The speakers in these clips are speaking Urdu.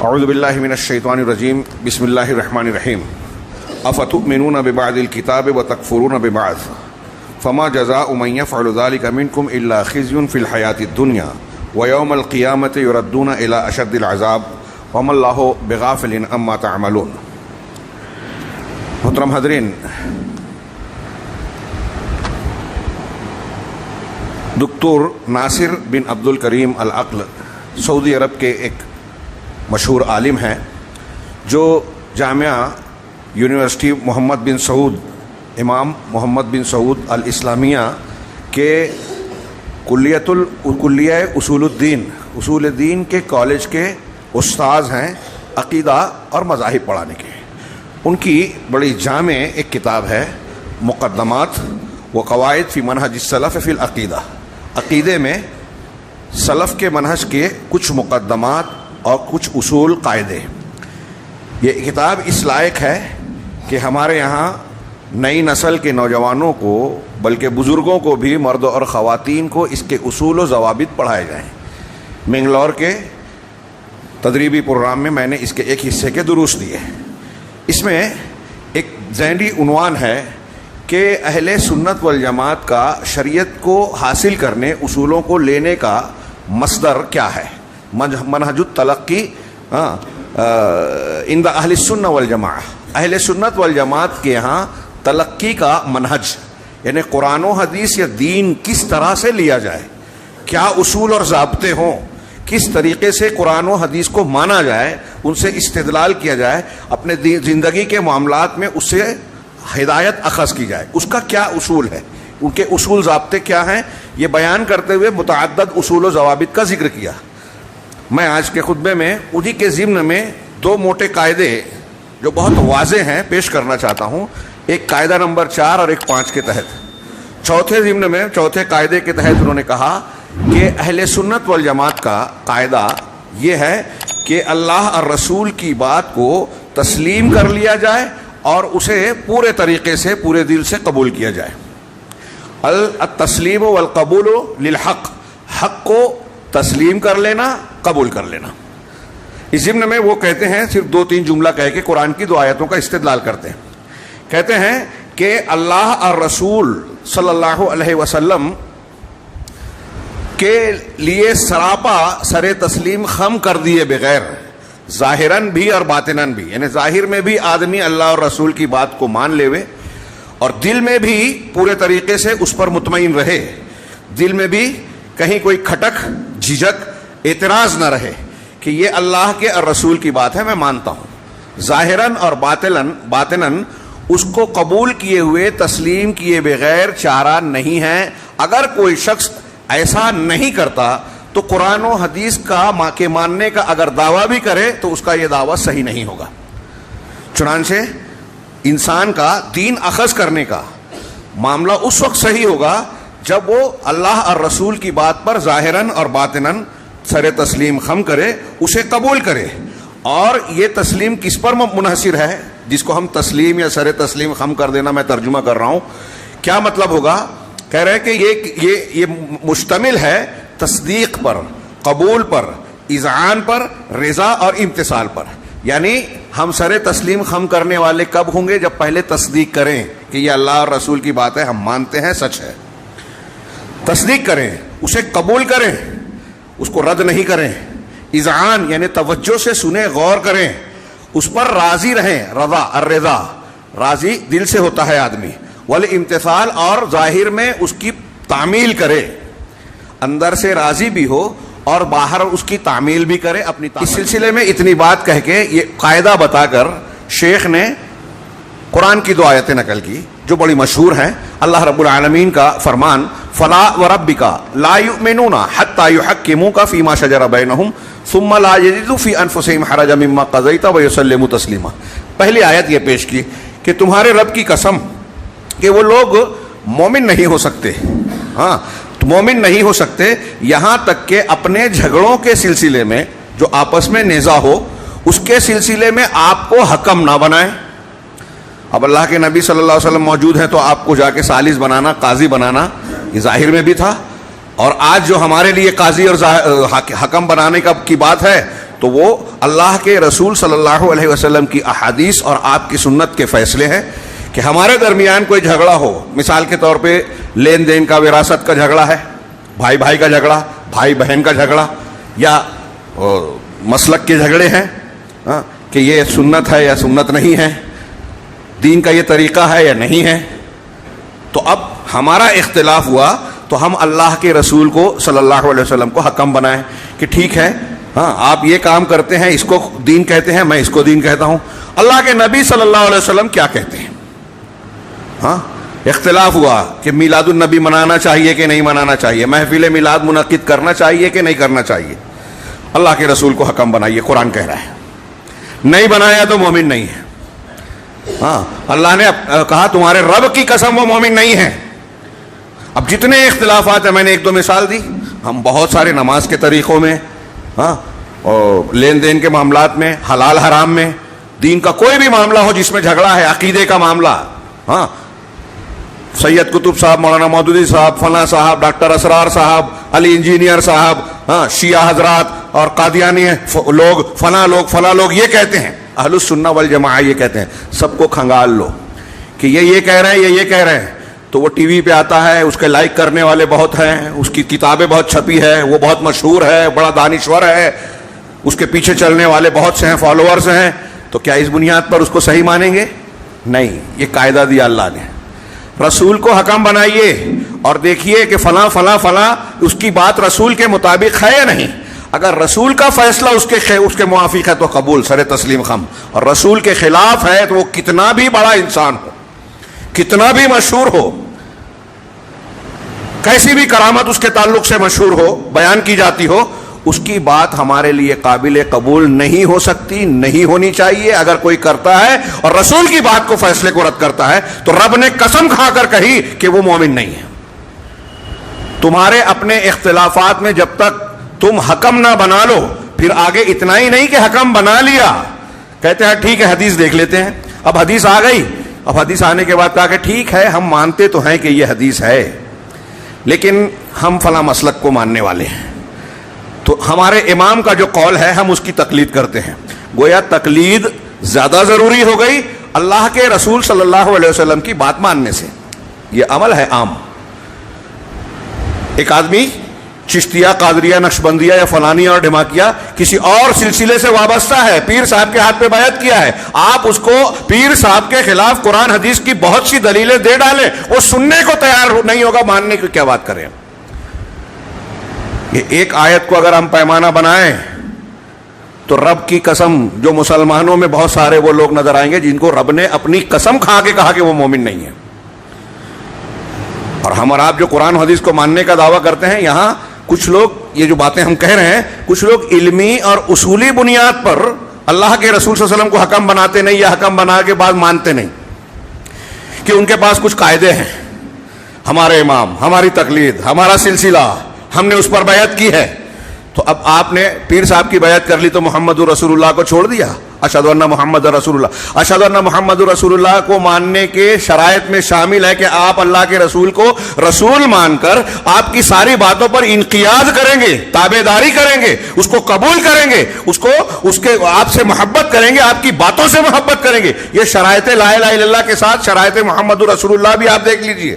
اعوذ باللہ من الشیطان الرجیم بسم اللہ الرحمن الرحیم افتؤمنون ببعض الکتاب وتکفرون ببعض فما جزاء من يفعل ذلك منكم الا خزي في الحیاة الدنیا ويوم القیامة يردون الى اشد العذاب وما اللہ بغافل عما تعملون۔ محترم حضرین، دکتور ناصر بن عبد الکریم العقل سعودی عرب کے ایک مشہور عالم ہیں، جو جامعہ یونیورسٹی محمد بن سعود، امام محمد بن سعود الاسلامیہ کے کلیہ اصول الدین کے کالج کے استاذ ہیں، عقیدہ اور مذاہب پڑھانے کے۔ ان کی بڑی جامع ایک کتاب ہے مقدمات و قواعد فی منہج السلف فی العقیدہ، عقیدے میں سلف کے منہج کے کچھ مقدمات اور کچھ اصول قاعدے۔ یہ کتاب اس لائق ہے کہ ہمارے یہاں نئی نسل کے نوجوانوں کو، بلکہ بزرگوں کو بھی، مرد اور خواتین کو اس کے اصول و ضوابط پڑھائے جائیں۔ منگلور کے تدریبی پروگرام میں میں نے اس کے ایک حصے کے دروس دیے۔ اس میں ایک ذہنی عنوان ہے کہ اہل سنت والجماعت کا شریعت کو حاصل کرنے، اصولوں کو لینے کا مصدر کیا ہے، منہج التلقی عند اہل السنہ والجماعہ۔ اہل سنت والجماعت کے یہاں تلقی کا منہج، یعنی قرآن و حدیث یا دین کس طرح سے لیا جائے، کیا اصول اور ضابطے ہوں، کس طریقے سے قرآن و حدیث کو مانا جائے، ان سے استدلال کیا جائے، اپنے زندگی کے معاملات میں اس سے ہدایت اخذ کی جائے، اس کا کیا اصول ہے، ان کے اصول ضابطے کیا ہیں، یہ بیان کرتے ہوئے متعدد اصول و ضوابط کا ذکر کیا۔ میں آج کے خطبے میں انہی کے ضمن میں دو موٹے قاعدے جو بہت واضح ہیں پیش کرنا چاہتا ہوں، ایک قاعدہ نمبر 4 اور ایک 5 کے تحت۔ چوتھے ضمن میں، چوتھے قاعدے کے تحت انہوں نے کہا کہ اہل سنت والجماعت کا قاعدہ یہ ہے کہ اللہ اور رسول کی بات کو تسلیم کر لیا جائے اور اسے پورے طریقے سے، پورے دل سے قبول کیا جائے۔ التسلیم والقبول للحق، حق کو تسلیم کر لینا، قبول کر لینا۔ اس ضمن میں وہ کہتے ہیں، صرف 2-3 جملہ کہہ کے قرآن کی 2 آیتوں کا استدلال کرتے ہیں۔ کہتے ہیں کہ اللہ اور رسول صلی اللہ علیہ وسلم کے لیے سراپا سر تسلیم خم کر دیے بغیر، ظاہراً بھی اور باطناً بھی، یعنی ظاہر میں بھی آدمی اللہ اور رسول کی بات کو مان لے اور دل میں بھی پورے طریقے سے اس پر مطمئن رہے، دل میں بھی کہیں کوئی کھٹک، جھجک، اعتراض نہ رہے کہ یہ اللہ کے اور رسول کی بات ہے، میں مانتا ہوں، ظاہراً اور باطناً اس کو قبول کیے ہوئے، تسلیم کیے بغیر چارہ نہیں ہے۔ اگر کوئی شخص ایسا نہیں کرتا تو قرآن و حدیث کے ماننے کا اگر دعویٰ بھی کرے تو اس کا یہ دعویٰ صحیح نہیں ہوگا۔ چنانچہ انسان کا دین اخذ کرنے کا معاملہ اس وقت صحیح ہوگا جب وہ اللہ اور رسول کی بات پر ظاہراً اور باطناً سر تسلیم خم کرے، اسے قبول کرے۔ اور یہ تسلیم کس پر منحصر ہے، جس کو ہم تسلیم یا سر تسلیم خم کر دینا میں ترجمہ کر رہا ہوں، کیا مطلب ہوگا؟ کہہ رہے کہ یہ مشتمل ہے تصدیق پر، قبول پر، اذعان پر، رضا اور امتثال پر۔ یعنی ہم سر تسلیم خم کرنے والے کب ہوں گے؟ جب پہلے تصدیق کریں کہ یہ اللہ اور رسول کی بات ہے، ہم مانتے ہیں، سچ ہے، تصدیق کریں، اسے قبول کریں، اس کو رد نہیں کریں، اذعان یعنی توجہ سے سنیں، غور کریں، اس پر راضی رہیں، رضا، الرضا، راضی دل سے ہوتا ہے آدمی، والامتثال، اور ظاہر میں اس کی تعمیل کرے، اندر سے راضی بھی ہو اور باہر اس کی تعمیل بھی کرے اپنی تعمیل۔ اس سلسلے میں اتنی بات کہہ کے یہ قاعدہ بتا کر شیخ نے قرآن کی 2 آیتیں نقل کی جو بڑی مشہور ہیں۔ اللہ رب العالمین کا فرمان، فلا وربک لا یؤمنون حتی یحکموک فیما شجر بینہم ثم لا یجدوا فی انفسہم حرجا مما قضیت ویسلموا تسلیما۔ پہلی آیت یہ پیش کی کہ تمہارے رب کی قسم کہ وہ لوگ مومن نہیں ہو سکتے، مومن نہیں ہو سکتے یہاں تک کہ اپنے جھگڑوں کے سلسلے میں، جو آپس میں نزاع ہو، اس کے سلسلے میں آپ کو حکم نہ بنائیں۔ اب اللہ کے نبی صلی اللہ علیہ وسلم موجود ہیں تو آپ کو جا کے سالس بنانا، قاضی بنانا، یہ ظاہر میں بھی تھا، اور آج جو ہمارے لیے قاضی اور حکم بنانے کی بات ہے تو وہ اللہ کے رسول صلی اللہ علیہ وسلم کی احادیث اور آپ کی سنت کے فیصلے ہیں کہ ہمارے درمیان کوئی جھگڑا ہو، مثال کے طور پہ لین دین کا، وراثت کا جھگڑا ہے، بھائی بھائی کا جھگڑا، بھائی بہن کا جھگڑا، یا مسلک کے جھگڑے ہیں کہ یہ سنت ہے یا سنت نہیں ہے، دین کا یہ طریقہ ہے یا نہیں ہے، تو اب ہمارا اختلاف ہوا تو ہم اللہ کے رسول کو صلی اللہ علیہ وسلم کو حکم بنائیں کہ ٹھیک ہے، ہاں آپ یہ کام کرتے ہیں، اس کو دین کہتے ہیں، میں اس کو دین کہتا ہوں، اللہ کے نبی صلی اللہ علیہ وسلم کیا کہتے ہیں. ہاں اختلاف ہوا کہ میلاد النبی منانا چاہیے کہ نہیں منانا چاہیے، محفل میلاد منعقد کرنا چاہیے کہ نہیں کرنا چاہیے. اللہ کے رسول کو حکم بنائیے، قرآن کہہ رہا ہے. نہیں بنایا تو مومن نہیں ہے. ہاں اللہ نے کہا تمہارے رب کی قسم وہ مومن نہیں ہے. اب جتنے اختلافات ہیں، میں نے ایک دو مثال دی، ہم بہت سارے نماز کے طریقوں میں، ہاں اور لین دین کے معاملات میں، حلال حرام میں، دین کا کوئی بھی معاملہ ہو جس میں جھگڑا ہے، عقیدے کا معاملہ، ہاں سید قطب صاحب، مولانا مودودی صاحب، فلاں صاحب، ڈاکٹر اسرار صاحب، علی انجینئر صاحب، ہاں شیعہ حضرات اور قادیانی لوگ، فلاں لوگ یہ کہتے ہیں، اہل السنہ والجماعہ یہ کہتے ہیں، سب کو کھنگال لو کہ یہ کہہ رہے ہیں، یہ کہہ رہے ہیں، تو وہ ٹی وی پہ آتا ہے، اس کے لائک کرنے والے بہت ہیں، اس کی کتابیں بہت چھپی ہے، وہ بہت مشہور ہے، بڑا دانشور ہے، اس کے پیچھے چلنے والے بہت سے ہیں، فالوورز ہیں، تو کیا اس بنیاد پر اس کو صحیح مانیں گے؟ نہیں. یہ قاعدہ دیا اللہ نے، رسول کو حکم بنائیے اور دیکھیے کہ فلاں فلاں فلاں اس کی بات رسول کے مطابق ہے یا نہیں. اگر رسول کا فیصلہ اس کے موافق ہے تو قبول، سر تسلیم خم، اور رسول کے خلاف ہے تو وہ کتنا بھی بڑا انسان ہو، کتنا بھی مشہور ہو، کیسی بھی کرامت اس کے تعلق سے مشہور ہو، بیان کی جاتی ہو، اس کی بات ہمارے لیے قابل قبول نہیں ہو سکتی، نہیں ہونی چاہیے. اگر کوئی کرتا ہے اور رسول کی بات کو، فیصلے کو رد کرتا ہے تو رب نے قسم کھا کر کہی کہ وہ مومن نہیں ہے. تمہارے اپنے اختلافات میں جب تک تم حکم نہ بنا لو، پھر آگے اتنا ہی نہیں کہ حکم بنا لیا، کہتے ہیں ٹھیک ہے حدیث دیکھ لیتے ہیں. اب حدیث آ گئی، اب حدیث آنے کے بعد کہا کہ ٹھیک ہے ہم مانتے تو ہیں کہ یہ حدیث ہے، لیکن ہم فلاں مسلک کو ماننے والے ہیں، تو ہمارے امام کا جو قول ہے ہم اس کی تقلید کرتے ہیں. گویا تقلید زیادہ ضروری ہو گئی اللہ کے رسول صلی اللہ علیہ وسلم کی بات ماننے سے. یہ عمل ہے عام. ایک آدمی چشتیہ، قادریہ، نقشبندیہ یا فلانیہ اور ڈھماکیہ کسی اور سلسلے سے وابستہ ہے، پیر صاحب کے ہاتھ پہ بیعت کیا ہے، آپ اس کو پیر صاحب کے خلاف قرآن حدیث کی بہت سی دلیلیں دے ڈالیں، وہ سننے کو تیار نہیں ہوگا، ماننے کی کیا بات کریں. ایک آیت کو اگر ہم پیمانہ بنائیں تو رب کی قسم، جو مسلمانوں میں بہت سارے وہ لوگ نظر آئیں گے جن کو رب نے اپنی قسم کھا کے کہا کہ وہ مومن نہیں ہے. اور ہم اور آپ جو قرآن حدیث کو ماننے کا دعویٰ کرتے ہیں، یہاں کچھ لوگ یہ جو باتیں ہم کہہ رہے ہیں، کچھ لوگ علمی اور اصولی بنیاد پر اللہ کے رسول صلی اللہ علیہ وسلم کو حکم بناتے نہیں، یا حکم بنا کے بعد مانتے نہیں، کہ ان کے پاس کچھ قاعدے ہیں، ہمارے امام، ہماری تقلید، ہمارا سلسلہ، ہم نے اس پر بیعت کی ہے. تو اب آپ نے پیر صاحب کی بیعت کر لی تو محمد رسول اللہ کو چھوڑ دیا. اشہد ان محمد رسول اللہ، اشہد ان محمد رسول اللہ کو ماننے کے شرائط میں شامل ہے کہ آپ اللہ کے رسول کو رسول مان کر آپ کی ساری باتوں پر انقیاد کریں گے، تابع داری کریں گے، اس کو قبول کریں گے، اس کے آپ سے محبت کریں گے، آپ کی باتوں سے محبت کریں گے. یہ شرائط لا الہ الا اللہ کے ساتھ شرائط محمد رسول اللہ بھی آپ دیکھ لیجئے.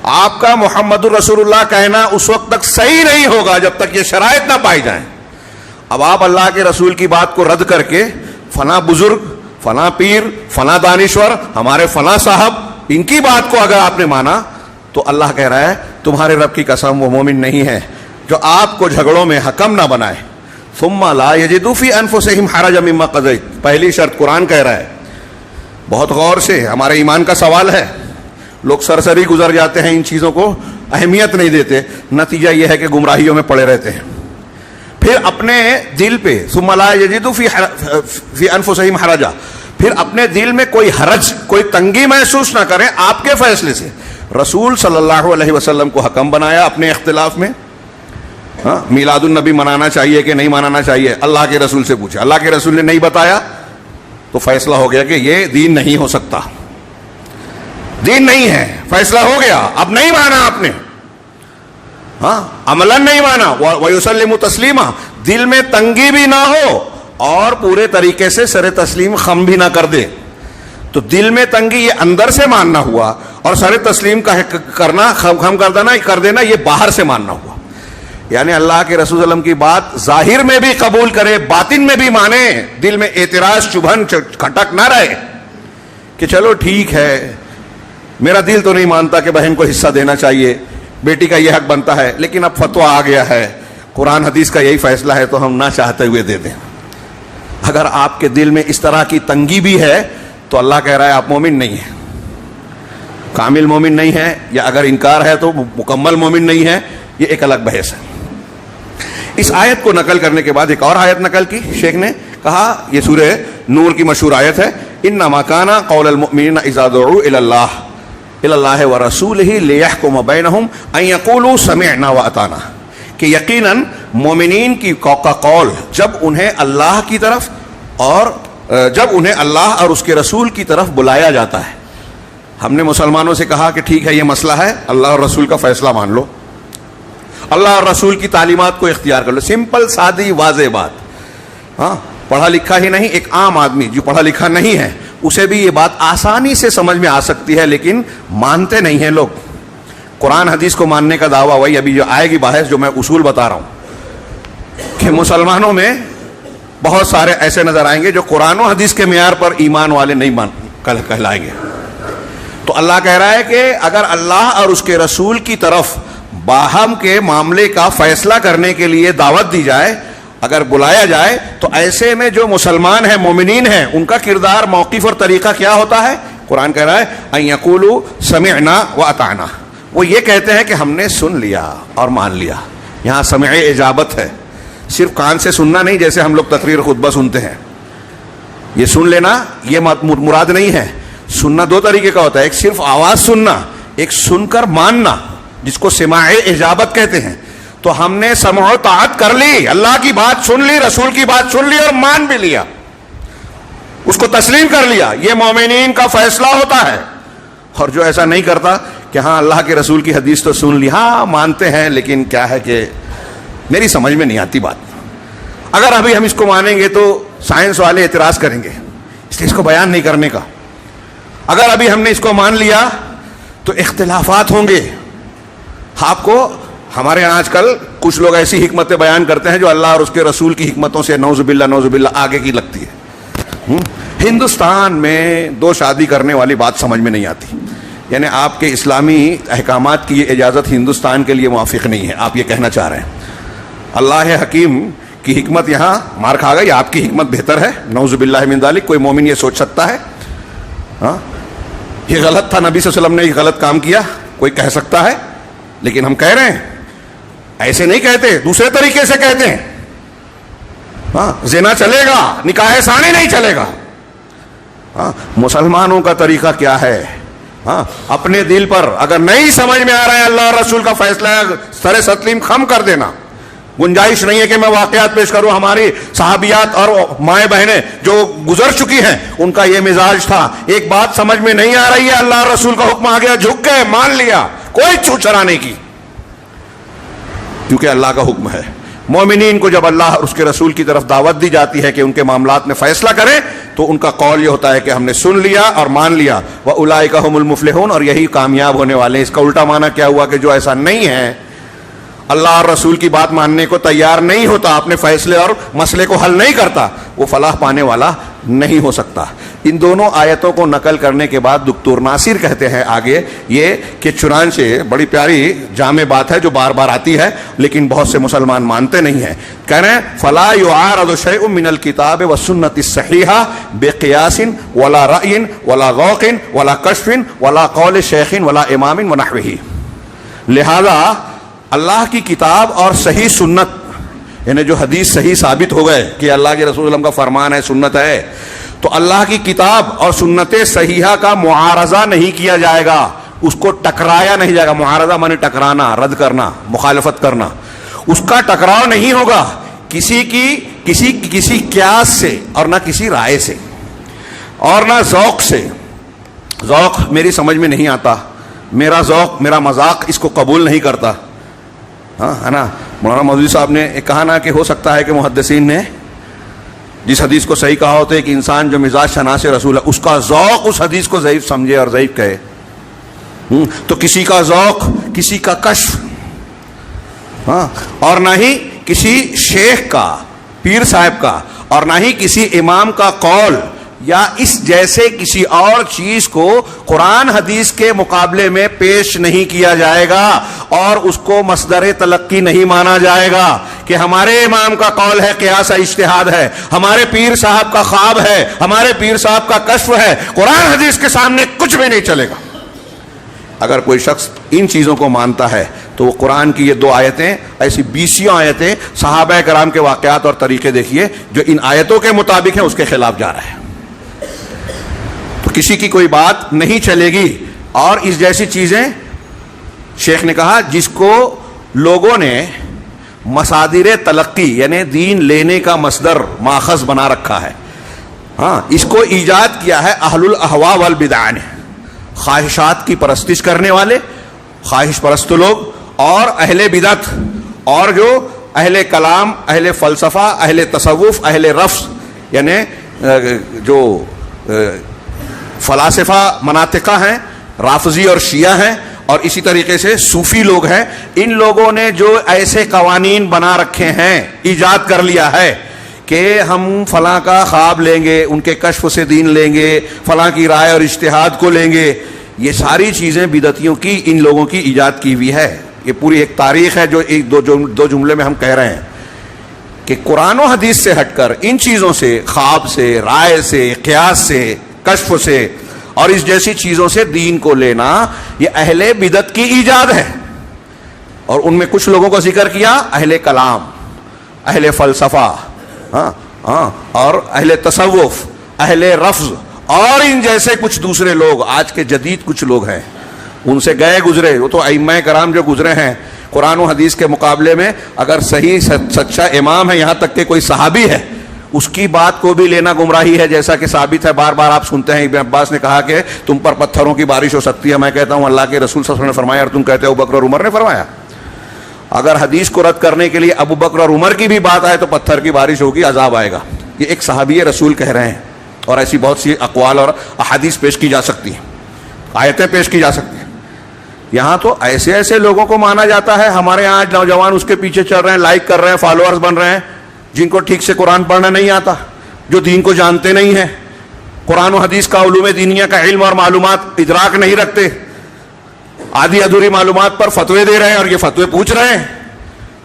آپ کا محمد الرسول اللہ کہنا اس وقت تک صحیح نہیں ہوگا جب تک یہ شرائط نہ پائی جائیں. اب آپ اللہ کے رسول کی بات کو رد کر کے فلاں بزرگ، فلاں پیر، فلاں دانشور، ہمارے فلاں صاحب، ان کی بات کو اگر آپ نے مانا تو اللہ کہہ رہا ہے تمہارے رب کی قسم وہ مومن نہیں ہے جو آپ کو جھگڑوں میں حکم نہ بنائے. ثم لا یجدوا فی انفسہم حرجا مما قضیت، پہلی شرط قرآن کہہ رہا ہے. بہت غور سے، ہمارے ایمان کا سوال ہے. لوگ سرسری گزر جاتے ہیں، ان چیزوں کو اہمیت نہیں دیتے، نتیجہ یہ ہے کہ گمراہیوں میں پڑے رہتے ہیں. پھر اپنے دل پہ ثم لا یجدوا فی انفسہم حرجا، پھر اپنے دل میں کوئی حرج، کوئی تنگی محسوس نہ کریں آپ کے فیصلے سے. رسول صلی اللہ علیہ وسلم کو حکم بنایا اپنے اختلاف میں. میلاد النبی منانا چاہیے کہ نہیں منانا چاہیے، اللہ کے رسول سے پوچھا، اللہ کے رسول نے نہیں بتایا تو فیصلہ ہو گیا کہ یہ دین نہیں ہو سکتا، دین نہیں ہے. فیصلہ ہو گیا، اب نہیں مانا آپ نے، عملاً نہیں مانا. وَيُسَلِّمُ تسلیما، دل میں تنگی بھی نہ ہو اور پورے طریقے سے سر تسلیم خم بھی نہ کر دے. تو دل میں تنگی یہ اندر سے ماننا ہوا, اور سر تسلیم کا کرنا, خم کر دینا یہ باہر سے ماننا ہوا. یعنی اللہ کے رسول صلی اللہ علیہ وسلم کی بات ظاہر میں بھی قبول کرے, باطن میں بھی مانے, دل میں اعتراض چبھن کھٹک نہ رہے کہ چلو ٹھیک ہے, میرا دل تو نہیں مانتا کہ بہن کو حصہ دینا چاہیے, بیٹی کا یہ حق بنتا ہے, لیکن اب فتویٰ آ گیا ہے, قرآن حدیث کا یہی فیصلہ ہے تو ہم نہ چاہتے ہوئے دے دیں. اگر آپ کے دل میں اس طرح کی تنگی بھی ہے تو اللہ کہہ رہا ہے آپ مومن نہیں ہیں, کامل مومن نہیں ہے, یا اگر انکار ہے تو مکمل مومن نہیں ہے, یہ ایک الگ بحث ہے. اس آیت کو نقل کرنے کے بعد ایک اور آیت نقل کی شیخ نے, کہا یہ سورہ نور کی مشہور آیت ہے, انما کان قول المؤمنین اذا دعوا الی اللہ ورسولہ لیحکم بینہم ان یقولوا سمعنا واطعنا, کہ یقیناً مومنین کی قول جب انہیں اللہ کی طرف جب انہیں اللہ اور اس کے رسول کی طرف بلایا جاتا ہے. ہم نے مسلمانوں سے کہا کہ ٹھیک ہے یہ مسئلہ ہے, اللہ اور رسول کا فیصلہ مان لو, اللہ اور رسول کی تعلیمات کو اختیار کر لو. سمپل سادی واضح بات. ہاں, پڑھا لکھا ہی نہیں, ایک عام آدمی جو پڑھا لکھا نہیں ہے اسے بھی یہ بات آسانی سے سمجھ میں آ سکتی ہے, لیکن مانتے نہیں ہیں لوگ. قرآن حدیث کو ماننے کا دعویٰ وہی ابھی جو آئے گی بحث, جو میں اصول بتا رہا ہوں کہ مسلمانوں میں بہت سارے ایسے نظر آئیں گے جو قرآن و حدیث کے معیار پر ایمان والے نہیں کہلائیں گے. تو اللہ کہہ رہا ہے کہ اگر اللہ اور اس کے رسول کی طرف باہم کے معاملے کا فیصلہ کرنے کے لیے دعوت دی جائے, اگر بلایا جائے, تو ایسے میں جو مسلمان ہیں, مومنین ہیں, ان کا کردار, موقف اور طریقہ کیا ہوتا ہے؟ قرآن کہہ رہا ہے ان یقولوا سمعنا واطعنا, وہ یہ کہتے ہیں کہ ہم نے سن لیا اور مان لیا. یہاں سمع اجابت ہے, صرف کان سے سننا نہیں جیسے ہم لوگ تقریر خطبہ سنتے ہیں. یہ سن لینا یہ مراد نہیں ہے. سننا دو طریقے کا ہوتا ہے, ایک صرف آواز سننا, ایک سن کر ماننا جس کو سماع اجابت کہتے ہیں. تو ہم نے سمع و طاعت کر لی, اللہ کی بات سن لی, رسول کی بات سن لی اور مان بھی لیا, اس کو تسلیم کر لیا. یہ مومنین کا فیصلہ ہوتا ہے. اور جو ایسا نہیں کرتا کہ ہاں اللہ کے رسول کی حدیث تو سن لی, ہاں مانتے ہیں, لیکن کیا ہے کہ میری سمجھ میں نہیں آتی بات. اگر ابھی ہم اس کو مانیں گے تو سائنس والے اعتراض کریں گے, اس لیے اس کو بیان نہیں کرنے کا. اگر ابھی ہم نے اس کو مان لیا تو اختلافات ہوں گے. آپ کو ہمارے یہاں آج کل کچھ لوگ ایسی حکمتیں بیان کرتے ہیں جو اللہ اور اس کے رسول کی حکمتوں سے نعوذ باللہ آگے کی لگتی ہے. ہندوستان میں دو شادی کرنے والی بات سمجھ میں نہیں آتی. یعنی آپ کے اسلامی احکامات کی یہ اجازت ہندوستان کے لیے موافق نہیں ہے, آپ یہ کہنا چاہ رہے ہیں. اللہ حکیم کی حکمت یہاں مار کھا گئی, آپ کی حکمت بہتر ہے. نعوذ باللہ من ذالک. کوئی مومن یہ سوچ سکتا ہے؟ ہاں, یہ غلط تھا, نبی صلی اللہ علیہ وسلم نے یہ غلط کام کیا, کوئی کہہ سکتا ہے؟ لیکن ہم کہہ رہے ہیں ایسے نہیں کہتے, دوسرے طریقے سے کہتے ہیں. ہاں, زنا چلے گا, نکاح ثانی نہیں چلے گا. ہاں, مسلمانوں کا طریقہ کیا ہے؟ ہاں, اپنے دل پر اگر نہیں سمجھ میں آ رہا ہے اللہ اور رسول کا فیصلہ, سر تسلیم خم کر دینا. گنجائش نہیں ہے کہ میں واقعات پیش کروں. ہماری صحابیات اور مائیں بہنیں جو گزر چکی ہیں ان کا یہ مزاج تھا, ایک بات سمجھ میں نہیں آ رہی ہے, اللہ اور رسول کا حکم آ گیا, جھک گئے, مان لیا, کوئی چھوٹ چھڑا نہیں کی, کیونکہ اللہ کا حکم ہے. مومنین کو جب اللہ اور اس کے رسول کی طرف دعوت دی جاتی ہے کہ ان کے معاملات میں فیصلہ کریں, تو ان کا قول یہ ہوتا ہے کہ ہم نے سن لیا اور مان لیا. وَأُولَئِكَ هُمُ الْمُفْلِحُونَ, اور یہی کامیاب ہونے والے. اس کا الٹا معنی کیا ہوا کہ جو ایسا نہیں ہے, اللہ اور رسول کی بات ماننے کو تیار نہیں ہوتا, اپنے فیصلے اور مسئلے کو حل نہیں کرتا, وہ فلاح پانے والا نہیں ہو سکتا. ان دونوں آیتوں کو نقل کرنے کے بعد دکتور ناصر کہتے ہیں آگے یہ کہ چنانچہ بڑی پیاری جامع بات ہے جو بار بار آتی ہے لیکن بہت سے مسلمان مانتے نہیں ہیں. کہہ رہے ہیں فلا يعارض شيء من الكتاب والسنة الصحيحة بقياس ولا رأي ولا ذوق ولا كشف ولا قول شيخ ولا امام ونحوه. لہذا اللہ کی کتاب اور صحیح سنت, یعنی جو حدیث صحیح ثابت ہو گئے کہ اللہ کے رسول صلی اللہ علیہ وسلم کا فرمان ہے, سنت ہے, تو اللہ کی کتاب اور سنت صحیحہ کا معارضہ نہیں کیا جائے گا, اس کو ٹکرایا نہیں جائے گا. معارضہ معنی ٹکرانا, رد کرنا, مخالفت کرنا. اس کا ٹکراؤ نہیں ہوگا کسی قیاس سے, اور نہ کسی رائے سے, اور نہ ذوق سے. ذوق میری سمجھ میں نہیں آتا, میرا ذوق, میرا مذاق اس کو قبول نہیں کرتا, ہاں ہے نا, مولانا مودودی صاحب نے کہا نا کہ ہو سکتا ہے کہ محدثین نے جس حدیث کو صحیح کہا ہوتا ہے کہ انسان جو مزاج شناس رسول ہے اس کا ذوق اس حدیث کو ضعیف سمجھے اور ضعیف کہے. تو کسی کا ذوق، کسی کا کشف، ہاں، اور نہ ہی کسی شیخ کا، پیر صاحب کا، اور نہ ہی کسی امام کا قول یا اس جیسے کسی اور چیز کو قرآن حدیث کے مقابلے میں پیش نہیں کیا جائے گا، اور اس کو مصدر تلقی نہیں مانا جائے گا کہ ہمارے امام کا قول ہے، قیاس اجتہاد ہے، ہمارے پیر صاحب کا خواب ہے، ہمارے پیر صاحب کا کشف ہے. قرآن حدیث کے سامنے کچھ بھی نہیں چلے گا. اگر کوئی شخص ان چیزوں کو مانتا ہے تو وہ قرآن کی یہ 2 آیتیں، ایسی 20 آیتیں، صحابہ کرام کے واقعات اور طریقے دیکھیے جو ان آیتوں کے مطابق ہیں، اس کے خلاف جا رہا ہے. تو کسی کی کوئی بات نہیں چلے گی. اور اس جیسی چیزیں شیخ نے کہا جس کو لوگوں نے مصادر تلقی یعنی دین لینے کا مصدر ماخذ بنا رکھا ہے. ہاں، اس کو ایجاد کیا ہے اہل الاہواء والبدع نے، خواہشات کی پرستش کرنے والے، خواہش پرست لوگ، اور اہل بدعت، اور جو اہل کلام، اہل فلسفہ، اہل تصوف، اہل رفض یعنی جو فلاسفہ مناطقہ ہیں، رافضی اور شیعہ ہیں، اور اسی طریقے سے صوفی لوگ ہیں. ان لوگوں نے جو ایسے قوانین بنا رکھے ہیں، ایجاد کر لیا ہے کہ ہم فلاں کا خواب لیں گے، ان کے کشف سے دین لیں گے، فلاں کی رائے اور اجتہاد کو لیں گے. یہ ساری چیزیں بدعتیوں کی، ان لوگوں کی ایجاد کی ہوئی ہے. یہ پوری ایک تاریخ ہے جو ایک دو جملے میں ہم کہہ رہے ہیں کہ قرآن و حدیث سے ہٹ کر ان چیزوں سے، خواب سے، رائے سے، قیاس سے، کشف سے اور اس جیسی چیزوں سے دین کو لینا، یہ اہل بدعت کی ایجاد ہے. اور ان میں کچھ لوگوں کو ذکر کیا، اہل کلام، اہل فلسفہ، اور اہل تصوف، اہل رفض، اور ان جیسے کچھ دوسرے لوگ، آج کے جدید کچھ لوگ ہیں، ان سے گئے گزرے. وہ تو ائمہ کرام جو گزرے ہیں قرآن و حدیث کے مقابلے میں، اگر صحیح سچا امام ہے، یہاں تک کہ کوئی صحابی ہے، اس کی بات کو بھی لینا گمراہی ہے. جیسا کہ ثابت ہے، بار بار آپ سنتے ہیں ابن عباس نے کہا کہ تم پر پتھروں کی بارش ہو سکتی ہے. میں کہتا ہوں اللہ کے رسول صلی اللہ علیہ وسلم نے فرمایا، اور تم کہتے ہو ابو بکر اور عمر نے فرمایا. اگر حدیث کو رد کرنے کے لیے ابو بکر اور عمر کی بھی بات آئے تو پتھر کی بارش ہوگی، عذاب آئے گا. یہ ایک صحابی رسول کہہ رہے ہیں، اور ایسی بہت سی اقوال اور احادیث پیش کی جا سکتی ہیں، آیتیں پیش کی جا سکتی ہیں. یہاں تو ایسے ایسے لوگوں کو مانا جاتا ہے. ہمارے یہاں نوجوان اس کے پیچھے چل رہے ہیں، لائک کر رہے ہیں، فالوورز بن رہے ہیں، جن کو ٹھیک سے قرآن پڑھنا نہیں آتا، جو دین کو جانتے نہیں ہیں، قرآن و حدیث کا، علوم دینیہ کا علم اور معلومات ادراک نہیں رکھتے، آدھی ادھوری معلومات پر فتوے دے رہے ہیں، اور یہ فتوے پوچھ رہے ہیں.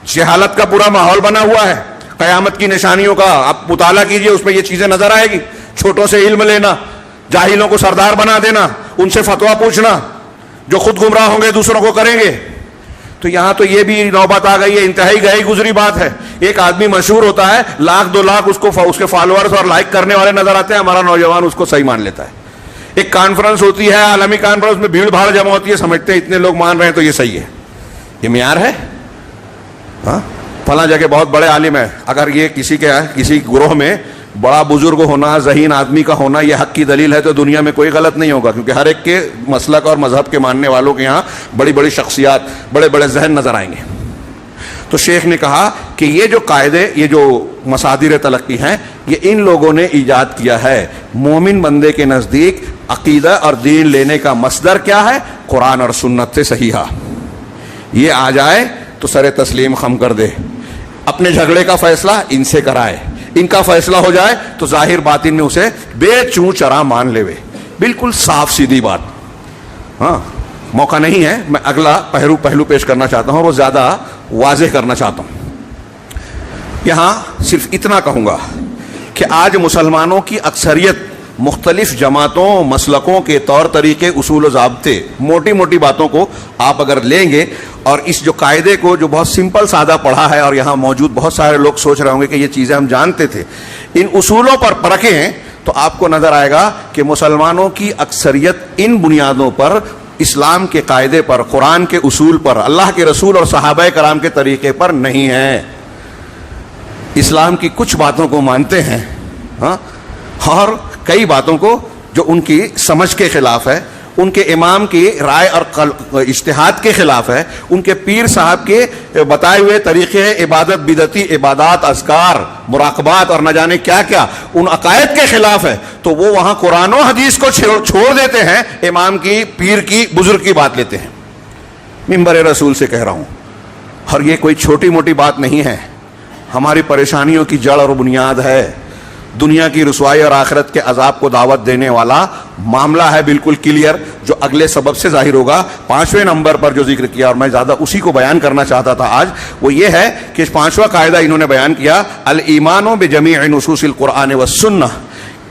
جہالت کا پورا ماحول بنا ہوا ہے. قیامت کی نشانیوں کا آپ مطالعہ کیجئے، اس میں یہ چیزیں نظر آئے گی. چھوٹوں سے علم لینا، جاہلوں کو سردار بنا دینا، ان سے فتویٰ پوچھنا، جو خود گمراہ ہوں گے دوسروں کو کریں گے. تو یہاں تو یہ بھی نوبت آ گئی ہے، انتہائی گئی گزری بات ہے. ایک آدمی مشہور ہوتا ہے، 1,00,000-2,00,000 اس کے فالوورز اور لائک کرنے والے نظر آتے ہیں، ہمارا نوجوان اس کو صحیح مان لیتا ہے. ایک کانفرنس ہوتی ہے، عالمی کانفرنس میں بھیڑ بھاڑ جمع ہوتی ہے، سمجھتے ہیں اتنے لوگ مان رہے ہیں تو یہ صحیح ہے. یہ معیار ہے؟ ہاں، فلاں جگہ بہت بڑے عالم ہے. اگر یہ کسی گروہ میں بڑا بزرگ ہونا، ذہین آدمی کا ہونا یہ حق کی دلیل ہے تو دنیا میں کوئی غلط نہیں ہوگا، کیونکہ ہر ایک کے مسلک اور مذہب کے ماننے والوں کے یہاں بڑی بڑی شخصیات، بڑے بڑے ذہن نظر آئیں گے. تو شیخ نے کہا کہ یہ جو قاعدے، یہ جو مصادر تلقی ہیں، یہ ان لوگوں نے ایجاد کیا ہے. مومن بندے کے نزدیک عقیدہ اور دین لینے کا مصدر کیا ہے؟ قرآن اور سنت سے صحیحہ. یہ آ جائے تو سر تسلیم خم کر دے، اپنے جھگڑے کا فیصلہ ان سے کرائے، ان کا فیصلہ ہو جائے تو ظاہر باطن میں اسے بے چوں چرا مان لے. بالکل صاف سیدھی بات. ہاں، موقع نہیں ہے، میں اگلا پہلو پیش کرنا چاہتا ہوں اور وہ زیادہ واضح کرنا چاہتا ہوں. یہاں صرف اتنا کہوں گا کہ آج مسلمانوں کی اکثریت مختلف جماعتوں، مسلکوں کے طور طریقے، اصول و ضابطے، موٹی موٹی باتوں کو آپ اگر لیں گے اور اس جو قاعدے کو جو بہت سمپل سادہ پڑھا ہے، اور یہاں موجود بہت سارے لوگ سوچ رہے ہوں گے کہ یہ چیزیں ہم جانتے تھے، ان اصولوں پر پرکھیں تو آپ کو نظر آئے گا کہ مسلمانوں کی اکثریت ان بنیادوں پر، اسلام کے قاعدے پر، قرآن کے اصول پر، اللہ کے رسول اور صحابہ کرام کے طریقے پر نہیں ہے. اسلام کی کچھ باتوں کو مانتے ہیں، ہاں، اور کئی باتوں کو جو ان کی سمجھ کے خلاف ہے ان کے امام کی رائے اور اجتہاد کے خلاف ہے، ان کے پیر صاحب کے بتائے ہوئے طریقے عبادت، بدعتی عبادات، اذکار، مراقبات اور نہ جانے کیا کیا ان عقائد کے خلاف ہے، تو وہ وہاں قرآن و حدیث کو چھوڑ دیتے ہیں، امام کی، پیر کی، بزرگ کی بات لیتے ہیں. منبر رسول سے کہہ رہا ہوں. اور یہ کوئی چھوٹی موٹی بات نہیں ہے، ہماری پریشانیوں کی جڑ اور بنیاد ہے، دنیا کی رسوائی اور آخرت کے عذاب کو دعوت دینے والا معاملہ ہے، بالکل کلیئر، جو اگلے سبب سے ظاہر ہوگا. 5ویں نمبر پر جو ذکر کیا اور میں زیادہ اسی کو بیان کرنا چاہتا تھا آج، وہ یہ ہے کہ 5واں قاعدہ انہوں نے بیان کیا، الایمان بجمیع نصوص القرآن والسنہ،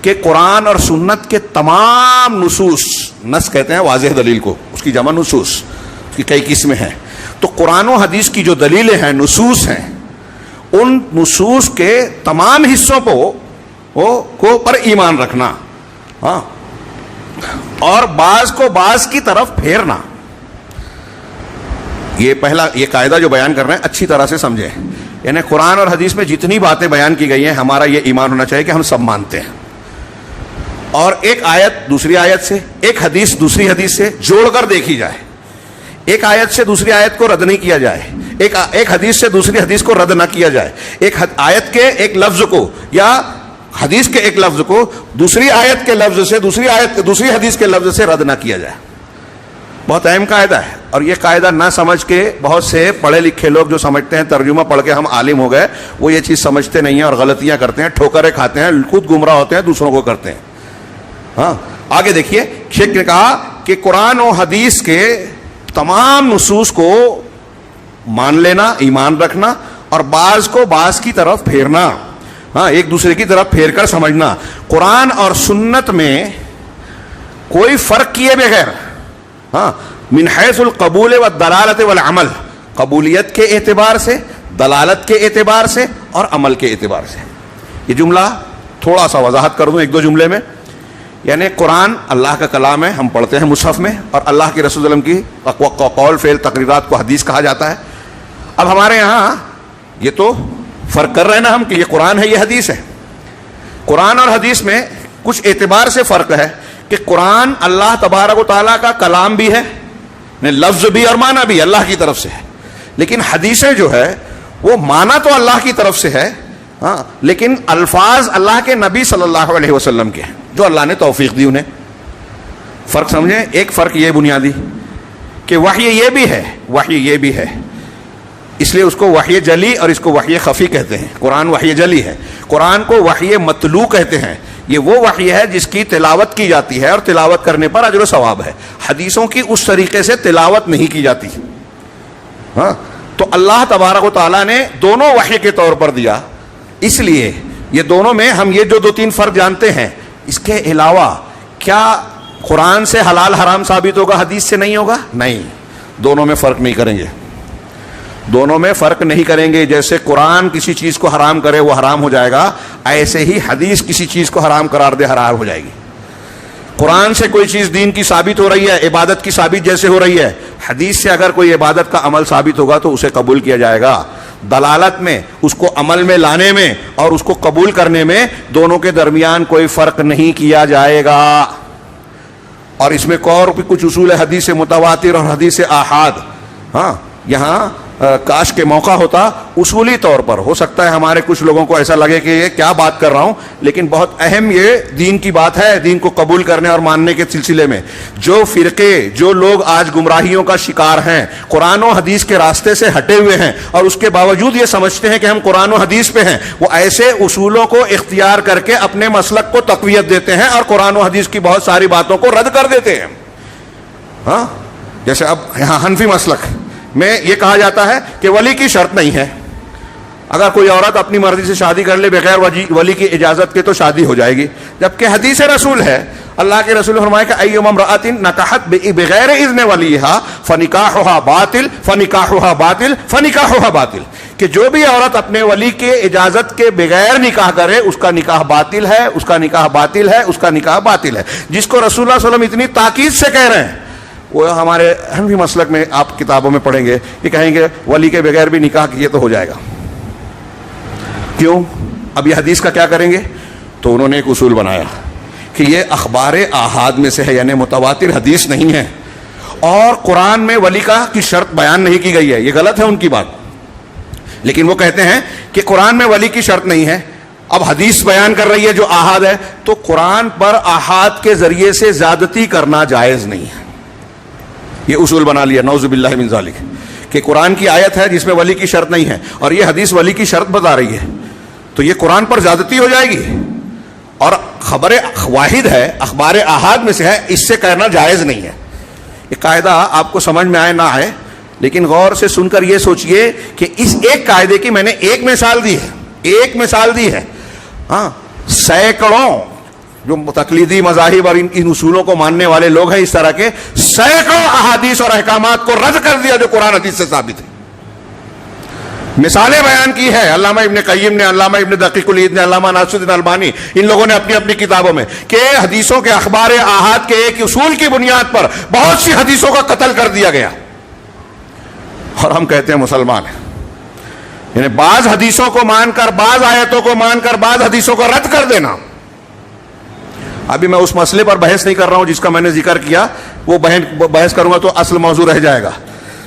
کہ قرآن اور سنت کے تمام نصوص، نص کہتے ہیں واضح دلیل کو، اس کی جمع نصوص، اس کی کئی قسمیں ہیں، تو قرآن و حدیث کی جو دلیلیں ہیں، نصوص ہیں، ان نصوص کے تمام حصوں کو پر ایمان رکھنا، ہاں، اور بعض کو بعض کی طرف پھیرنا. یہ پہلا یہ قاعدہ جو بیان کر رہے ہیں اچھی طرح سے سمجھیں. یعنی قرآن اور حدیث میں جتنی باتیں بیان کی گئی ہیں، ہمارا یہ ایمان ہونا چاہیے کہ ہم سب مانتے ہیں، اور ایک آیت دوسری آیت سے، ایک حدیث دوسری حدیث سے جوڑ کر دیکھی جائے. ایک آیت سے دوسری آیت کو رد نہیں کیا جائے، ایک حدیث سے دوسری حدیث کو رد نہ کیا جائے، ایک آیت کے ایک لفظ کو یا حدیث کے ایک لفظ کو دوسری آیت کے لفظ سے، دوسری حدیث کے لفظ سے رد نہ کیا جائے. بہت اہم قاعدہ ہے، اور یہ قاعدہ نہ سمجھ کے بہت سے پڑھے لکھے لوگ جو سمجھتے ہیں ترجمہ پڑھ کے ہم عالم ہو گئے، وہ یہ چیز سمجھتے نہیں ہیں اور غلطیاں کرتے ہیں، ٹھوکریں کھاتے ہیں، خود گمراہ ہوتے ہیں، دوسروں کو کرتے ہیں. ہاں آگے دیکھیے، شیخ نے کہا کہ قرآن و حدیث کے تمام نصوص کو مان لینا، ایمان رکھنا، اور بعض کو بعض کی طرف پھیرنا، ہاں، ایک دوسرے کی طرف پھیر کر سمجھنا. قرآن اور سنت میں کوئی فرق کیے بغیر، ہاں، من حیث القبول والدلالت والعمل، قبولیت کے اعتبار سے، دلالت کے اعتبار سے، اور عمل کے اعتبار سے. یہ جملہ تھوڑا سا وضاحت کر دوں ایک دو جملے میں. یعنی قرآن اللہ کا کلام ہے، ہم پڑھتے ہیں مصحف میں، اور اللہ کے رسول صلی اللہ علیہ وسلم کی قول فعل تقریرات کو حدیث کہا جاتا ہے. اب ہمارے یہاں یہ تو فرق کر رہے ہیں نا ہم کہ یہ قرآن ہے، یہ حدیث ہے. قرآن اور حدیث میں کچھ اعتبار سے فرق ہے کہ قرآن اللہ تبارک و تعالیٰ کا کلام بھی ہے، لفظ بھی اور معنی بھی اللہ کی طرف سے ہے، لیکن حدیثیں جو ہے وہ معنی تو اللہ کی طرف سے ہے، ہاں، لیکن الفاظ اللہ کے نبی صلی اللہ علیہ وسلم کے ہیں جو اللہ نے توفیق دی انہیں. فرق سمجھیں. ایک فرق یہ بنیادی کہ وحی یہ بھی ہے، وحی یہ بھی ہے، اس لیے اس کو وحی جلی اور اس کو وحی خفی کہتے ہیں. قرآن وحی جلی ہے، قرآن کو وحی مطلوع کہتے ہیں. یہ وہ وحی ہے جس کی تلاوت کی جاتی ہے اور تلاوت کرنے پر اجر و ثواب ہے. حدیثوں کی اس طریقے سے تلاوت نہیں کی جاتی. ہاں، تو اللہ تبارک و تعالیٰ نے دونوں وحی کے طور پر دیا، اس لیے یہ دونوں میں ہم یہ جو دو تین فرق جانتے ہیں. اس کے علاوہ کیا قرآن سے حلال حرام ثابت ہوگا، حدیث سے نہیں ہوگا؟ نہیں، دونوں میں فرق نہیں کریں گے، دونوں میں فرق نہیں کریں گے. جیسے قرآن کسی چیز کو حرام کرے وہ حرام ہو جائے گا، ایسے ہی حدیث کسی چیز کو حرام قرار دے حرام ہو جائے گی. قرآن سے کوئی چیز دین کی ثابت ہو رہی ہے، عبادت کی ثابت جیسے ہو رہی ہے، حدیث سے اگر کوئی عبادت کا عمل ثابت ہوگا تو اسے قبول کیا جائے گا. دلالت میں، اس کو عمل میں لانے میں اور اس کو قبول کرنے میں دونوں کے درمیان کوئی فرق نہیں کیا جائے گا. اور اس میں اور بھی کچھ اصول ہے، حدیث متواتر اور حدیث احاد. ہاں، یہاں کاش کے موقع ہوتا اصولی طور پر، ہو سکتا ہے ہمارے کچھ لوگوں کو ایسا لگے کہ یہ کیا بات کر رہا ہوں، لیکن بہت اہم یہ دین کی بات ہے. دین کو قبول کرنے اور ماننے کے سلسلے میں جو فرقے، جو لوگ آج گمراہیوں کا شکار ہیں، قرآن و حدیث کے راستے سے ہٹے ہوئے ہیں اور اس کے باوجود یہ سمجھتے ہیں کہ ہم قرآن و حدیث پہ ہیں، وہ ایسے اصولوں کو اختیار کر کے اپنے مسلک کو تقویت دیتے ہیں اور قرآن و حدیث کی بہت ساری باتوں کو رد کر دیتے ہیں. ہاں، جیسے اب یہاں حنفی مسلک میں یہ کہا جاتا ہے کہ ولی کی شرط نہیں ہے، اگر کوئی عورت اپنی مرضی سے شادی کر لے بغیر ولی کی اجازت کے تو شادی ہو جائے گی، جبکہ حدیث رسول ہے، اللہ کے رسول نے فرمایا کہ ایما امرأۃ نکحت بغیر اذن ولیہا فنکاحھا باطل فنکاحھا باطل فنکاحھا باطل، کہ جو بھی عورت اپنے ولی کے اجازت کے بغیر نکاح کرے اس کا نکاح باطل ہے، اس کا نکاح باطل ہے، اس کا نکاح باطل ہے. جس کو رسول اللہ صلی اللہ علیہ وسلم اتنی تاکید سے کہہ رہے ہیں، وہ ہمارے حنفی مسلک میں آپ کتابوں میں پڑھیں گے کہ کہیں گے ولی کے بغیر بھی نکاح کیے تو ہو جائے گا. کیوں؟ اب یہ حدیث کا کیا کریں گے؟ تو انہوں نے ایک اصول بنایا کہ یہ اخبار آحاد میں سے ہے، یعنی متواتر حدیث نہیں ہے، اور قرآن میں ولی کی شرط بیان نہیں کی گئی ہے. یہ غلط ہے ان کی بات، لیکن وہ کہتے ہیں کہ قرآن میں ولی کی شرط نہیں ہے. اب حدیث بیان کر رہی ہے جو آحاد ہے، تو قرآن پر آحاد کے ذریعے سے زیادتی کرنا جائز نہیں ہے. یہ اصول بنا لیا نعوذ باللہ من ذالک کہ قرآن کی آیت ہے جس میں ولی کی شرط نہیں ہے اور یہ حدیث ولی کی شرط بتا رہی ہے، تو یہ قرآن پر زیادتی ہو جائے گی. اور خبر واحد ہے، اخبار آحاد میں سے ہے، اس سے کہنا جائز نہیں ہے. یہ قاعدہ آپ کو سمجھ میں آئے نہ آئے، لیکن غور سے سن کر یہ سوچئے کہ اس ایک قاعدے کی میں نے ایک مثال دی ہے، ایک مثال دی ہے. ہاں، سینکڑوں جو تقلیدی مذاہب اور ان اصولوں کو ماننے والے لوگ ہیں، اس طرح کے سینکڑوں احادیث اور احکامات کو رد کر دیا جو قرآن حدیث سے ثابت ہے. مثالیں بیان کی ہے علامہ ابن قیم نے، علامہ ابن دقیق العید نے، علامہ ناصرالدین البانی، ان لوگوں نے اپنی اپنی کتابوں میں کہ حدیثوں کے اخبار آحاد کے ایک اصول کی بنیاد پر بہت سی حدیثوں کا قتل کر دیا گیا. اور ہم کہتے ہیں مسلمان ہیں، یعنی بعض حدیثوں کو مان کر، بعض آیتوں کو مان کر، بعض حدیثوں کو رد کر دینا. ابھی میں اس مسئلے پر بحث نہیں کر رہا ہوں جس کا میں نے ذکر کیا، وہ بحث کروں گا تو اصل موضوع رہ جائے گا.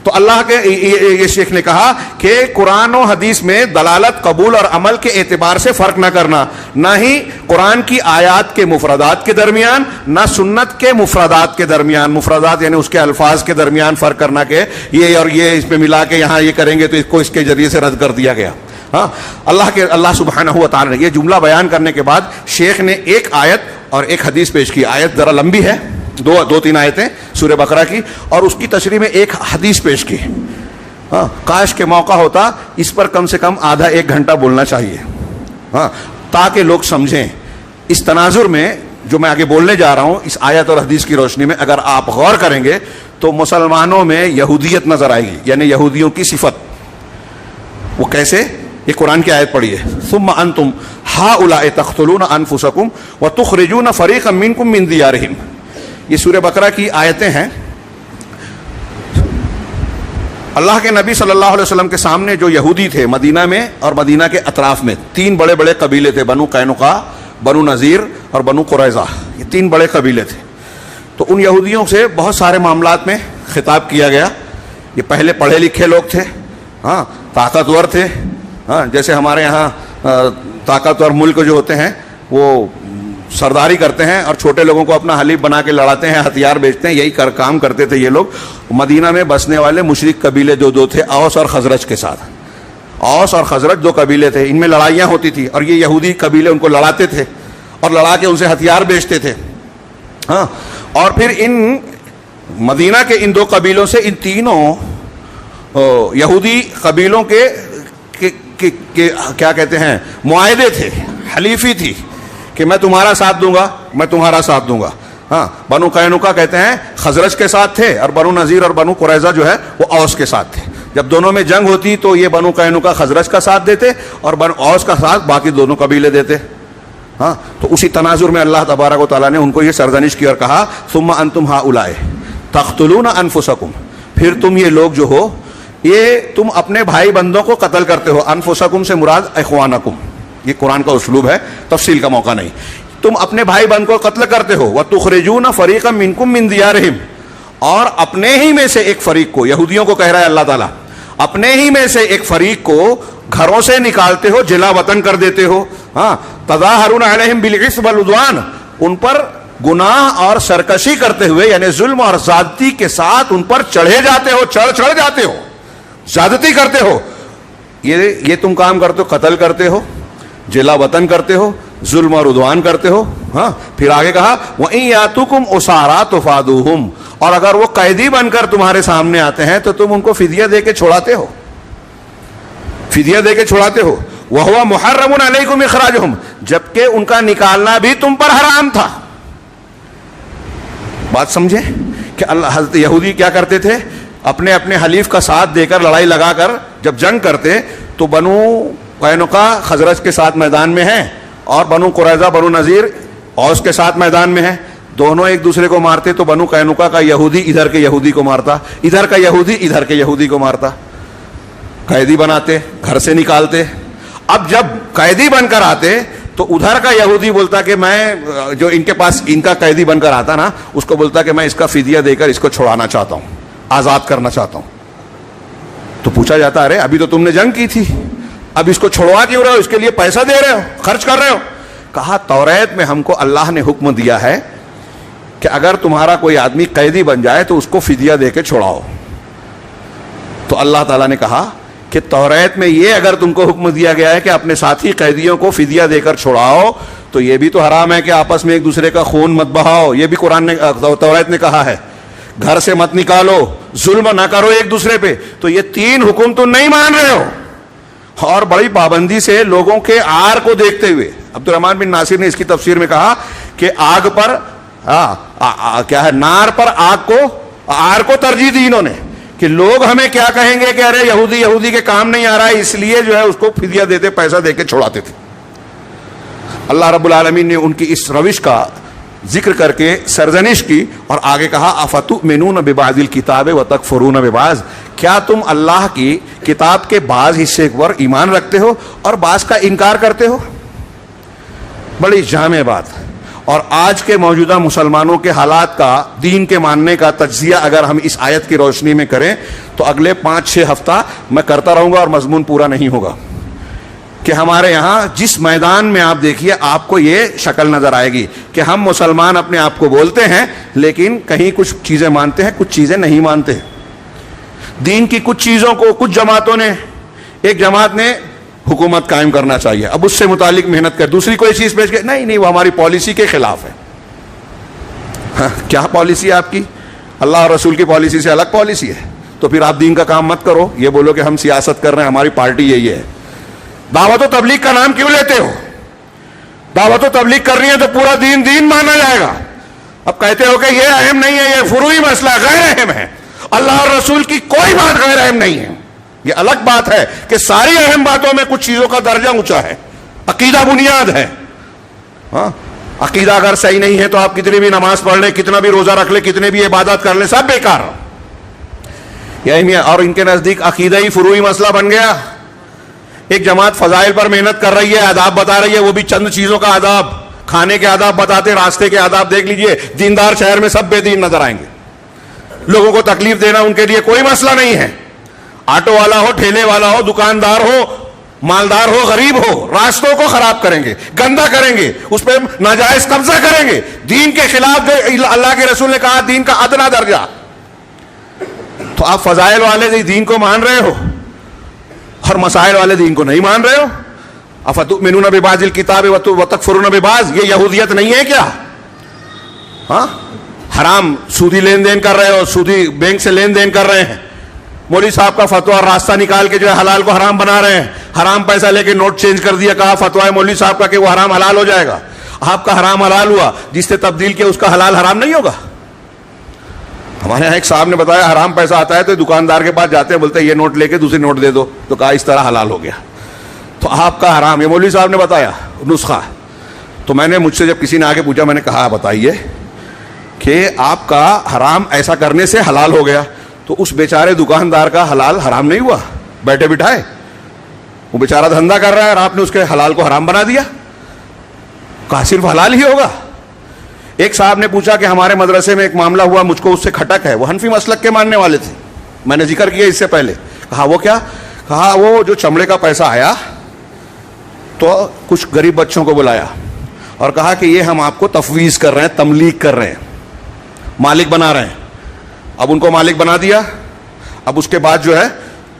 تو اللہ کے یہ شیخ نے کہا کہ قرآن و حدیث میں دلالت قبول اور عمل کے اعتبار سے فرق نہ کرنا، نہ ہی قرآن کی آیات کے مفردات کے درمیان، نہ سنت کے مفردات کے درمیان. مفردات یعنی اس کے الفاظ کے درمیان فرق کرنا کہ یہ اور یہ اس پہ ملا کے یہاں یہ کریں گے تو اس کو اس کے ذریعے سے رد کر دیا گیا. ہاں، اللہ سبحانہ و تعالی نے یہ جملہ بیان کرنے کے بعد شیخ نے ایک آیت اور ایک حدیث پیش کی. آیت ذرا لمبی ہے، دو تین آیتیں سورہ بقرہ کی، اور اس کی تشریح میں ایک حدیث پیش کی. ہاں، کاش کے موقع ہوتا اس پر کم سے کم آدھا ایک گھنٹہ بولنا چاہیے، ہاں، تاکہ لوگ سمجھیں. اس تناظر میں جو میں آگے بولنے جا رہا ہوں، اس آیت اور حدیث کی روشنی میں اگر آپ غور کریں گے تو مسلمانوں میں یہودیت نظر آئے گی، یعنی یہودیوں کی صفت. وہ کیسے؟ یہ قرآن کی آیت پڑھی ہے، ثم انتم ہؤلاء تقتلون انفسکم وتخرجون فریقا منکم من دیارہم. یہ سورہ بقرہ کی آیتیں ہیں. اللہ کے نبی صلی اللہ علیہ وسلم کے سامنے جو یہودی تھے مدینہ میں اور مدینہ کے اطراف میں، تین بڑے بڑے قبیلے تھے، بنو قینقاع، بنو نذیر اور بنو قریظہ. یہ تین بڑے قبیلے تھے. تو ان یہودیوں سے بہت سارے معاملات میں خطاب کیا گیا. یہ پہلے پڑھے لکھے لوگ تھے، ہاں، طاقتور تھے. ہاں، جیسے ہمارے یہاں طاقتور ملک جو ہوتے ہیں وہ سرداری کرتے ہیں اور چھوٹے لوگوں کو اپنا حلیف بنا کے لڑاتے ہیں، ہتھیار بیچتے ہیں. یہی کام کرتے تھے یہ لوگ. مدینہ میں بسنے والے مشرک قبیلے جو دو تھے، اوس اور خزرج کے ساتھ. اوس اور خزرج دو قبیلے تھے، ان میں لڑائیاں ہوتی تھی اور یہ یہودی قبیلے ان کو لڑاتے تھے اور لڑا کے ان سے ہتھیار بیچتے تھے. ہاں، اور پھر ان مدینہ کے ان دو قبیلوں سے ان تینوں یہودی قبیلوں کے کیا کہتے ہیں، معاہدے تھے، حلیفی تھی کہ میں تمہارا ساتھ دوں گا، میں تمہارا ساتھ دوں گا. ہاں، بنو قینقاع کہتے ہیں خزرج کے ساتھ تھے اور بنو نذیر اور بنو قریظہ جو ہے وہ اوس کے ساتھ تھے. جب دونوں میں جنگ ہوتی تو یہ بنو قینقاع خزرج کا ساتھ دیتے اور بنو اوس کا ساتھ باقی دونوں قبیلے دیتے. ہاں، تو اسی تناظر میں اللہ تبارک و تعالیٰ نے ان کو یہ سرزنش کی اور کہا ثم انتم ہؤلاء تقتلون انفسکم، پھر تم یہ لوگ جو ہو یہ تم اپنے بھائی بندوں کو قتل کرتے ہو. انفسکم سے مراد اخوانکم. یہ قرآن کا اسلوب ہے، تفصیل کا موقع نہیں. تم اپنے بھائی بہن کو قتل کرتے ہو. وَتُخْرِجُونَ فَرِيقًا مِّنكُم مِّن دِيَارِهِمْ، اور اپنے ہی میں سے ایک فریق کو، یہودیوں کو کہہ رہا ہے اللہ تعالیٰ، اپنے ہی میں سے ایک فریق کو گھروں سے نکالتے ہو، جلا وطن کر دیتے ہو. ہاں، تظاہرون علیہم بالعصم والعدوان، ان پر گناہ اور سرکشی کرتے ہوئے، یعنی ظلم اور زیادتی کے ساتھ ان پر چڑھے جاتے ہو، چڑھ جاتے ہو، زیادتی کرتے ہو. یہ تم کام کرتے ہو، قتل کرتے ہو، جلا وطن کرتے ہو، ظلم اور عدوان کرتے ہو. ہاں، پھر آگے کہا وَإِن يَأْتُكُمْ أُسَارَىٰ تُفَادُوهُمْ، اور اگر وہ قیدی بن کر تمہارے سامنے آتے ہیں تو تم ان کو فدیہ دے کے چھوڑاتے ہو، فدیہ دے کے چھوڑاتے ہو. وَهُوَ مُحَرَّمٌ عَلَيْكُمْ إِخْرَاجُهُمْ، جبکہ ان کا نکالنا بھی تم پر حرام تھا. بات سمجھے کہ اللہ حضرت یہودی کیا کرتے تھے، اپنے اپنے حلیف کا ساتھ دے کر لڑائی لگا کر جب جنگ کرتے تو بنو قینقاع خزرج کے ساتھ میدان میں ہیں اور بنو قریظہ بنو نذیر اوس کے ساتھ میدان میں ہیں. دونوں ایک دوسرے کو مارتے تو بنو قینقاع کا یہودی ادھر کے یہودی کو مارتا، ادھر کا یہودی ادھر کے یہودی کو مارتا. قیدی بناتے، گھر سے نکالتے. اب جب قیدی بن کر آتے تو ادھر کا یہودی بولتا کہ میں جو ان کے پاس ان کا قیدی بن کر آتا نا, اس کو بولتا کہ میں اس کا فدیہ دے کر اس کو چھڑانا چاہتا ہوں, آزاد کرنا چاہتا ہوں. تو پوچھا جاتا ارے ابھی تو تم نے جنگ کی تھی, اب اس کو چھڑوا کیوں رہے ہو, اس کے لیے پیسہ دے رہے ہو, خرچ کر رہے ہو. کہا توریت میں ہم کو اللہ نے حکم دیا ہے کہ اگر تمہارا کوئی آدمی قیدی بن جائے تو اس کو فدیہ دے کے چھڑاؤ. تو اللہ تعالیٰ نے کہا کہ توریت میں یہ اگر تم کو حکم دیا گیا ہے کہ اپنے ساتھی قیدیوں کو فدیہ دے کر چھڑاؤ, تو یہ بھی تو حرام ہے کہ آپس میں ایک دوسرے کا خون مت بہاؤ. یہ بھی قرآن نے, توریت نے کہا ہے. گھر سے مت نکالو, ظلم نہ کرو ایک دوسرے پہ. تو یہ 3 حکم تم نہیں مان رہے ہو. اور بڑی پابندی سے لوگوں کے آر کو دیکھتے ہوئے عبد الرحمن بن ناصر نے اس کی تفسیر میں کہا کہ آگ پر کیا ہے, نار پر آر کو ترجیح دی انہوں نے, کہ لوگ ہمیں کیا کہیں گے کہ ارے یہودی کے کام نہیں آ رہا ہے, اس لیے جو ہے اس کو فدیہ دیتے, پیسہ دے کے چھڑاتے تھے. اللہ رب العالمین نے ان کی اس روش کا ذکر کر کے سرزنش کی اور آگے کہا افتؤمنون ببعض الکتاب وتکفرون ببعض, کیا تم اللہ کی کتاب کے بعض حصے پر ایمان رکھتے ہو اور بعض کا انکار کرتے ہو. بڑی جامع بات. اور آج کے موجودہ مسلمانوں کے حالات کا, دین کے ماننے کا تجزیہ اگر ہم اس آیت کی روشنی میں کریں تو اگلے 5-6 ہفتہ میں کرتا رہوں گا اور مضمون پورا نہیں ہوگا. کہ ہمارے یہاں جس میدان میں آپ دیکھیے آپ کو یہ شکل نظر آئے گی کہ ہم مسلمان اپنے آپ کو بولتے ہیں لیکن کہیں کچھ چیزیں مانتے ہیں, کچھ چیزیں نہیں مانتے. دین کی کچھ چیزوں کو کچھ جماعتوں نے, ایک جماعت نے حکومت قائم کرنا چاہیے, اب اس سے متعلق محنت کر, دوسری کوئی چیز پیش کر, نہیں وہ ہماری پالیسی کے خلاف ہے. کیا پالیسی ہے آپ کی؟ اللہ اور رسول کی پالیسی سے الگ پالیسی ہے. تو پھر آپ دین کا کام مت کرو, یہ بولو کہ ہم سیاست کر رہے ہیں, ہماری پارٹی یہی ہے. دعوت و تبلیغ کا نام کیوں لیتے ہو؟ دعوت و تبلیغ کرنی ہے تو پورا دین مانا جائے گا. اب کہتے ہو کہ یہ اہم نہیں ہے, یہ فروعی مسئلہ غیر اہم ہے. اللہ اور رسول کی کوئی بات غیر اہم نہیں ہے. یہ الگ بات ہے کہ ساری اہم باتوں میں کچھ چیزوں کا درجہ اونچا ہے. عقیدہ بنیاد ہے. عقیدہ اگر صحیح نہیں ہے تو آپ کتنی بھی نماز پڑھ لیں, کتنا بھی روزہ رکھ لیں, کتنے بھی عبادت کر لیں, سب بیکار. اور ان کے نزدیک عقیدہ ہی فروعی مسئلہ بن گیا. ایک جماعت فضائل پر محنت کر رہی ہے, آداب بتا رہی ہے, وہ بھی چند چیزوں کا آداب, کھانے کے آداب بتاتے, راستے کے آداب دیکھ لیجئے. دیندار شہر میں سب بے دین نظر آئیں گے. لوگوں کو تکلیف دینا ان کے لیے کوئی مسئلہ نہیں ہے. آٹو والا ہو, ٹھیلے والا ہو, دکاندار ہو, مالدار ہو, غریب ہو, راستوں کو خراب کریں گے, گندا کریں گے, اس پہ ناجائز قبضہ کریں گے. دین کے خلاف جو اللہ کے رسول نے کہا دین کا ادنا درجہ, تو آپ فضائل والے دین کو مان رہے ہو اور مسائل والے دین کو نہیں مان رہے ہو. افتؤمنون ببعض الکتاب وتکفرون ببعض, یہ یہودیت نہیں ہے کیا؟ حرام سودی لین دین کر رہے ہو, سودی بینک سے لین دین کر رہے ہیں. مولوی صاحب کا فتویٰ راستہ نکال کے جو ہے حلال کو حرام بنا رہے ہیں. حرام پیسہ لے کے نوٹ چینج کر دیا, کہا فتویٰ مولوی صاحب کا کہ وہ حرام حلال ہو جائے گا. آپ کا حرام حلال ہوا, جس سے تبدیل کیا اس کا حلال حرام نہیں ہوگا. ہمارے یہاں ایک صاحب نے بتایا حرام پیسہ آتا ہے تو دکاندار کے پاس جاتے ہیں, بولتے ہیں یہ نوٹ لے کے دوسری نوٹ دے دو, تو کہا اس طرح حلال ہو گیا. تو آپ کا حرام, یہ مولوی صاحب نے بتایا نسخہ. تو میں نے, مجھ سے جب کسی نے آگے پوچھا, میں نے کہا بتائیے کہ آپ کا حرام ایسا کرنے سے حلال ہو گیا, تو اس بیچارے دکاندار کا حلال حرام نہیں ہوا؟ بیٹھے بٹھائے وہ بیچارہ دھندا کر رہا ہے اور آپ نے اس کے حلال کو حرام بنا دیا. کہا صرف حلال ہی ہوگا. ایک صاحب نے پوچھا کہ ہمارے مدرسے میں ایک معاملہ ہوا, مجھ کو اس سے کھٹک ہے. وہ حنفی مسلک کے ماننے والے تھے, میں نے ذکر کیا اس سے پہلے. کہا وہ کیا؟ کہا وہ جو چمڑے کا پیسہ آیا تو کچھ غریب بچوں کو بلایا اور کہا کہ یہ ہم آپ کو تفویض کر رہے ہیں, تملیک کر رہے ہیں, مالک بنا رہے ہیں. اب ان کو مالک بنا دیا. اب اس کے بعد جو ہے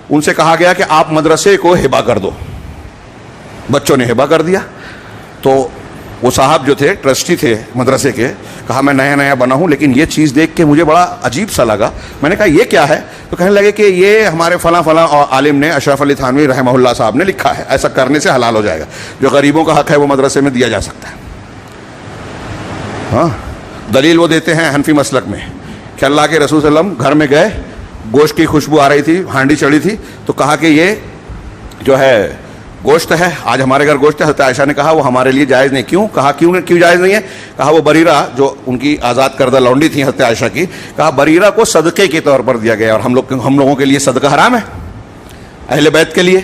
ان سے کہا گیا کہ آپ مدرسے کو ہبہ کر دو. بچوں نے ہبہ کر دیا. تو وہ صاحب جو تھے, ٹرسٹی تھے مدرسے کے, کہا میں نیا بنا ہوں لیکن یہ چیز دیکھ کے مجھے بڑا عجیب سا لگا. میں نے کہا یہ کیا ہے؟ تو کہنے لگے کہ یہ ہمارے فلاں عالم نے, اشرف علی تھانوی رحمہ اللہ صاحب نے لکھا ہے, ایسا کرنے سے حلال ہو جائے گا. جو غریبوں کا حق ہے وہ مدرسے میں دیا جا سکتا ہے. دلیل وہ دیتے ہیں حنفی مسلک میں کہ اللہ کے رسول صلی اللہ علیہ وسلم گھر میں گئے, گوشت کی خوشبو آ رہی تھی, ہانڈی چڑھی تھی, تو کہا کہ یہ جو ہے گوشت ہے, آج ہمارے گھر گوشت ہے. حضرت عائشہ نے کہا وہ ہمارے لیے جائز نہیں. کیوں؟ کہا کیوں جائز نہیں ہے؟ کہا وہ بریرہ جو ان کی آزاد کردہ لونڈی تھی حضرت عائشہ کی, کہا بریرہ کو صدقے کے طور پر دیا گیا اور ہم لوگوں کے لیے صدقہ حرام ہے, اہل بیت کے لیے.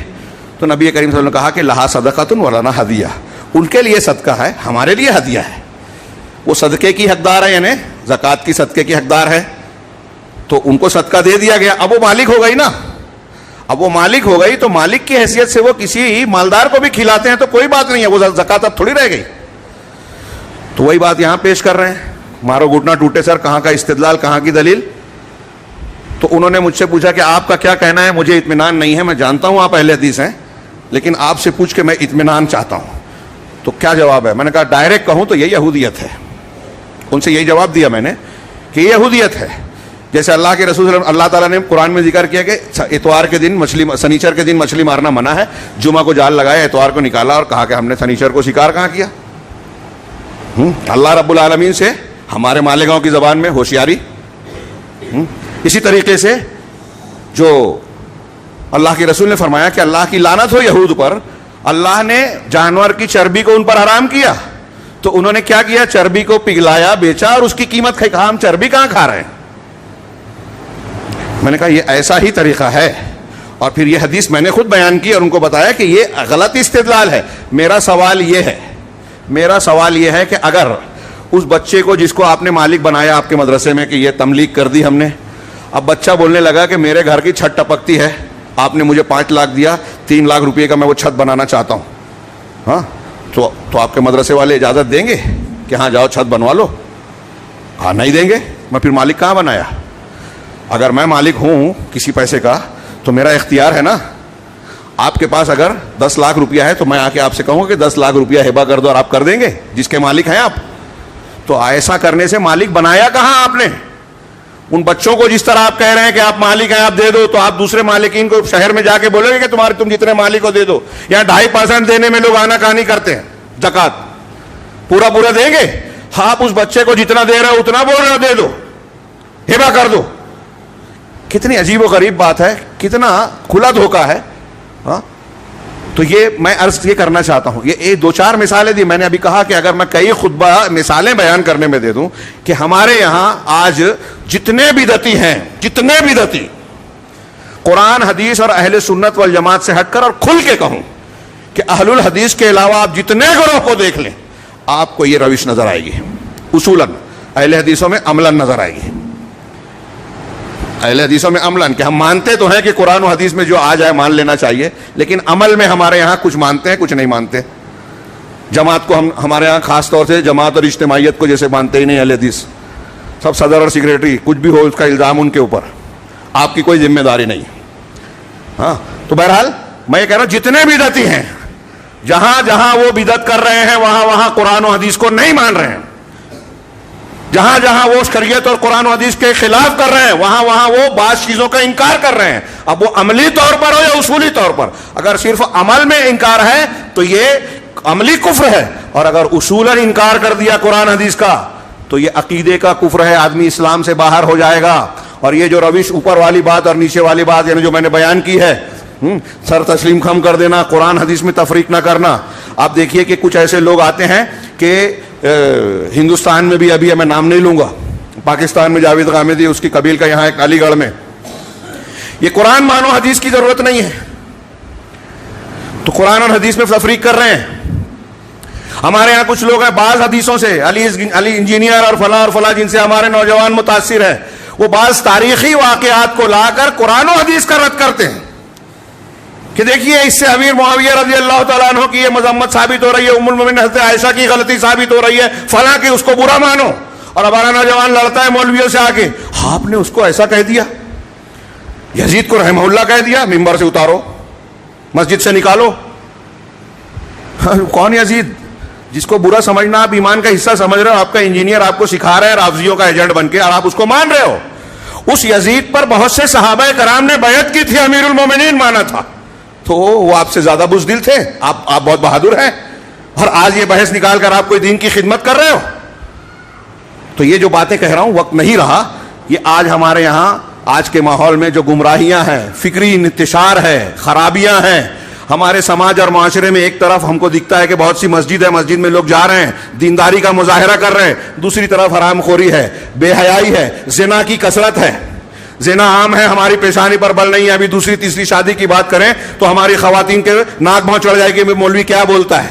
تو نبی کریم صلی اللہ علیہ وسلم نے کہا کہ لہا صدقۃ ولنا ہدیہ, ان کے لیے صدقہ ہے, ہمارے لیے ہدیہ ہے. وہ صدقے کی حقدار ہے, یعنی زکوٰۃ کی صدقے کی حقدار ہے, تو ان کو صدقہ دے دیا گیا. اب وہ مالک ہو گئی نا, اب وہ مالک ہو گئی تو مالک کی حیثیت سے وہ کسی مالدار کو بھی کھلاتے ہیں تو کوئی بات نہیں ہے, وہ زکوٰۃ اب تھوڑی رہ گئی. تو وہی بات یہاں پیش کر رہے ہیں. مارو گھٹنا ٹوٹے سر, کہاں کا استدلال, کہاں کی دلیل. تو انہوں نے مجھ سے پوچھا کہ آپ کا کیا کہنا ہے, مجھے اطمینان نہیں ہے, میں جانتا ہوں آپ اہل حدیث ہیں, لیکن آپ سے پوچھ کے میں اطمینان چاہتا ہوں. تو کیا جواب ہے؟ میں نے کہا ڈائریکٹ کہوں تو یہ یہودیت ہے. ان سے یہی جواب دیا میں نے کہ یہ یہودیت ہے. جیسے اللہ کے رسول اللہ تعالیٰ نے قرآن میں ذکر کیا کہ اتوار کے دن سنیچر کے دن مچھلی مارنا منع ہے, جمعہ کو جال لگایا, اتوار کو نکالا اور کہا کہ ہم نے سنیچر کو شکار کہاں کیا. اللہ رب العالمین سے ہمارے مالیگاؤں کی زبان میں ہوشیاری. اسی طریقے سے جو اللہ کے رسول نے فرمایا کہ اللہ کی لعنت ہو یہود پر, اللہ نے جانور کی چربی کو ان پر حرام کیا, تو انہوں نے کیا کیا, چربی کو پگھلایا, بیچا اور اس کی قیمت کھائی. کہا ہم چربی کہاں کھا رہے ہیں. میں نے کہا یہ ایسا ہی طریقہ ہے, اور پھر یہ حدیث میں نے خود بیان کی اور ان کو بتایا کہ یہ غلط استدلال ہے. میرا سوال یہ ہے کہ اگر اس بچے کو جس کو آپ نے مالک بنایا آپ کے مدرسے میں کہ یہ تملیغ کر دی ہم نے, اب بچہ بولنے لگا کہ میرے گھر کی چھت ٹپکتی ہے, آپ نے مجھے 5 لاکھ دیا, 3 لاکھ روپے کا میں وہ چھت بنانا چاہتا ہوں, ہاں تو آپ کے مدرسے والے اجازت دیں گے کہ ہاں جاؤ چھت بنوا لو؟ ہاں نہیں دیں گے. میں پھر مالک کہاں بنایا؟ اگر میں مالک ہوں کسی پیسے کا تو میرا اختیار ہے نا. آپ کے پاس اگر 10 لاکھ روپیہ ہے تو میں آ کے آپ سے کہوں کہ 10 لاکھ روپیہ ہبہ کر دو, اور آپ کر دیں گے جس کے مالک ہیں آپ. تو ایسا کرنے سے مالک بنایا کہاں آپ نے؟ ان بچوں کو جس طرح آپ کہہ رہے ہیں کہ آپ مالک ہیں آپ دے دو, تو آپ دوسرے مالکین کو شہر میں جا کے بولیں گے کہ تم جتنے مالک کو دے دو. یہاں 2.5% دینے میں لوگ آنا کہانی کرتے ہیں, زکوٰۃ پورا دیں گے. ہاں آپ اس بچے کو جتنا دے رہے ہو اتنا بول رہے ہو دے دو, ہبہ کر دو. کتنی عجیب و غریب بات ہے, کتنا کھلا دھوکہ ہے. ہاں تو یہ میں عرض یہ کرنا چاہتا ہوں, یہ 2-4 مثالیں دی. میں نے ابھی کہا کہ اگر میں کئی خطبہ مثالیں بیان کرنے میں دے دوں کہ ہمارے یہاں آج جتنے بدعتی ہیں, جتنے بدعتی, قرآن حدیث اور اہل سنت والجماعت سے ہٹ کر, اور کھل کے کہوں کہ اہل الحدیث کے علاوہ آپ جتنے گروہ کو دیکھ لیں آپ کو یہ روش نظر آئے گی. اصولاً اہل حدیثوں میں عملاً نظر آئے گی. اہل حدیثوں میں عملاً کہ ہم مانتے تو ہیں کہ قرآن و حدیث میں جو آ جائے مان لینا چاہیے, لیکن عمل میں ہمارے یہاں کچھ مانتے ہیں کچھ نہیں مانتے. جماعت کو ہمارے یہاں خاص طور سے جماعت اور اجتماعیت کو جیسے مانتے ہی نہیں اہل حدیث. سب صدر اور سیکریٹری کچھ بھی ہو اس کا الزام ان کے اوپر, آپ کی کوئی ذمہ داری نہیں. ہاں تو بہرحال میں یہ کہہ رہا ہوں جتنے بدعتی ہیں, جہاں جہاں وہ بدعت کر رہے ہیں وہاں قرآن و حدیث کو نہیں مان رہے ہیں. جہاں جہاں وہ شریعت اور قرآن و حدیث کے خلاف کر رہے ہیں وہاں وہ بعض چیزوں کا انکار کر رہے ہیں. اب وہ عملی طور پر ہو یا اصولی طور پر, اگر صرف عمل میں انکار ہے تو یہ عملی کفر ہے, اور اگر اصولاً انکار کر دیا قرآن حدیث کا تو یہ عقیدے کا کفر ہے, آدمی اسلام سے باہر ہو جائے گا. اور یہ جو روش اوپر والی بات اور نیچے والی بات یعنی جو میں نے بیان کی ہے, سر تسلیم خم کر دینا, قرآن حدیث میں تفریق نہ کرنا. آپ دیکھیے کہ کچھ ایسے لوگ آتے ہیں کہ ہندوستان میں بھی, ابھی میں نام نہیں لوں گا, پاکستان میں جاوید غامدی اس کی قبیل کا یہاں ایک علی گڑھ میں, یہ قرآن مانو حدیث کی ضرورت نہیں ہے تو قرآن اور حدیث میں تفریق کر رہے ہیں. ہمارے یہاں کچھ لوگ ہیں بعض حدیثوں سے, علی انجینئر اور فلاں جن سے ہمارے نوجوان متاثر ہیں, وہ بعض تاریخی واقعات کو لا کر قرآن و حدیث کا رد کرتے ہیں کہ دیکھیے اس سے امیر معاویہ رضی اللہ تعالیٰ عنہ کی یہ مذمت ثابت ہو رہی ہے, ام المومنین حضرت عائشہ کی غلطی ثابت ہو رہی ہے, فلاں کی اس کو برا مانو. اور ہمارا نوجوان لڑتا ہے مولویوں سے آ کے, آپ نے اس کو ایسا کہہ دیا, یزید کو رحمہ اللہ کہہ دیا, ممبر سے اتارو, مسجد سے نکالو. کون یزید؟ جس کو برا سمجھنا آپ ایمان کا حصہ سمجھ رہے ہو, آپ کا انجینئر آپ کو سکھا رہا ہے رافضیوں کا ایجنٹ بن کے, اور آپ اس کو مان رہے ہو. اس یزید پر بہت سے صحابہ کرام نے بیعت کی تھی, امیر المومنین مانا تھا, تو وہ آپ سے زیادہ بزدل تھے. آپ بہت بہادر ہیں, اور آج یہ بحث نکال کر آپ کوئی دین کی خدمت کر رہے ہو. تو یہ جو باتیں کہہ رہا ہوں وقت نہیں رہا. یہ آج ہمارے یہاں آج کے ماحول میں جو گمراہیاں ہیں, فکری انتشار ہے, خرابیاں ہیں ہمارے سماج اور معاشرے میں. ایک طرف ہم کو دکھتا ہے کہ بہت سی مسجد ہے, مسجد میں لوگ جا رہے ہیں, دینداری کا مظاہرہ کر رہے ہیں, دوسری طرف حرام خوری ہے, بے حیائی ہے, زنا کی کثرت ہے, زنا عام ہے, ہماری پیشانی پر بل نہیں ہے. ابھی دوسری تیسری شادی کی بات کریں تو ہماری خواتین کے ناک بھاؤں چڑھ جائے کہ مولوی کیا بولتا ہے.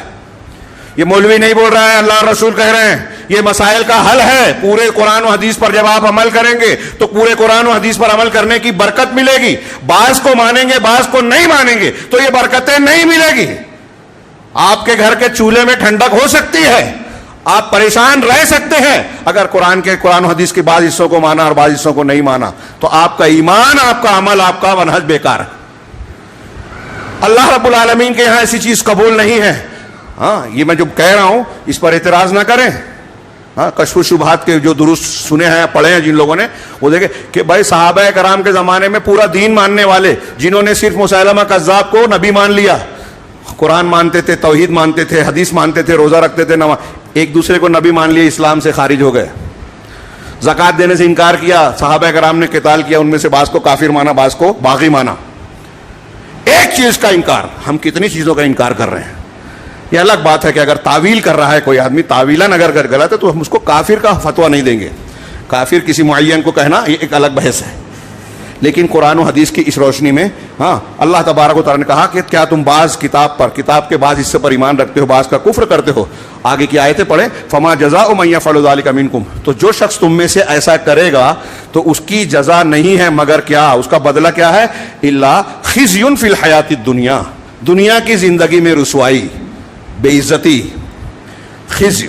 یہ مولوی نہیں بول رہا ہے، اللہ رسول کہہ رہے ہیں یہ مسائل کا حل ہے. پورے قرآن و حدیث پر جب آپ عمل کریں گے تو پورے قرآن و حدیث پر عمل کرنے کی برکت ملے گی. بعض کو مانیں گے بعض کو نہیں مانیں گے تو یہ برکتیں نہیں ملے گی. آپ کے گھر کے چولہے میں ٹھنڈک ہو سکتی ہے، آپ پریشان رہ سکتے ہیں اگر قرآن و حدیث کے بعض حصوں کو مانا اور بعض حصوں کو نہیں مانا تو آپ کا ایمان، آپ کا عمل، آپ کا منہج بیکار ہے. اللہ رب العالمین کے یہاں ایسی چیز قبول نہیں ہے. ہاں یہ میں جو کہہ رہا ہوں اس پر اعتراض نہ کریں. ہاں کشف و شبہات کے جو درست سنے ہیں پڑھے ہیں جن لوگوں نے وہ دیکھیں کہ بھائی صحابہ کرام کے زمانے میں پورا دین ماننے والے جنہوں نے صرف مسیلمہ کذاب کو نبی مان لیا، قرآن مانتے تھے، توحید مانتے تھے، حدیث مانتے تھے، روزہ رکھتے تھے، ایک دوسرے کو نبی مان لیا، اسلام سے خارج ہو گئے. زکوٰۃ دینے سے انکار کیا، صحابہ کرام نے قتال کیا، ان میں سے بعض کو کافر مانا بعض کو باغی مانا. ایک چیز کا انکار، ہم کتنی چیزوں کا انکار کر رہے ہیں. یہ الگ بات ہے کہ اگر تعویل کر رہا ہے کوئی آدمی، تعویلاً اگر غلط ہے تو ہم اس کو کافر کا فتویٰ نہیں دیں گے. کافر کسی معین کو کہنا یہ ایک الگ بحث ہے. لیکن قرآن و حدیث کی اس روشنی میں ہاں اللہ تبارک و تعالیٰ نے کہا کہ کیا تم بعض کتاب کے بعض حصے پر ایمان رکھتے ہو، بعض کا کفر کرتے ہو. آگے کی آیتیں پڑھیں، فما جزاء من یفعل ذلک منکم، تو جو شخص تم میں سے ایسا کرے گا تو اس کی جزا نہیں ہے مگر کیا، اس کا بدلہ کیا ہے، الا خزی فی الحیات الدنیا، دنیا کی زندگی میں رسوائی، بے عزتی، خزی.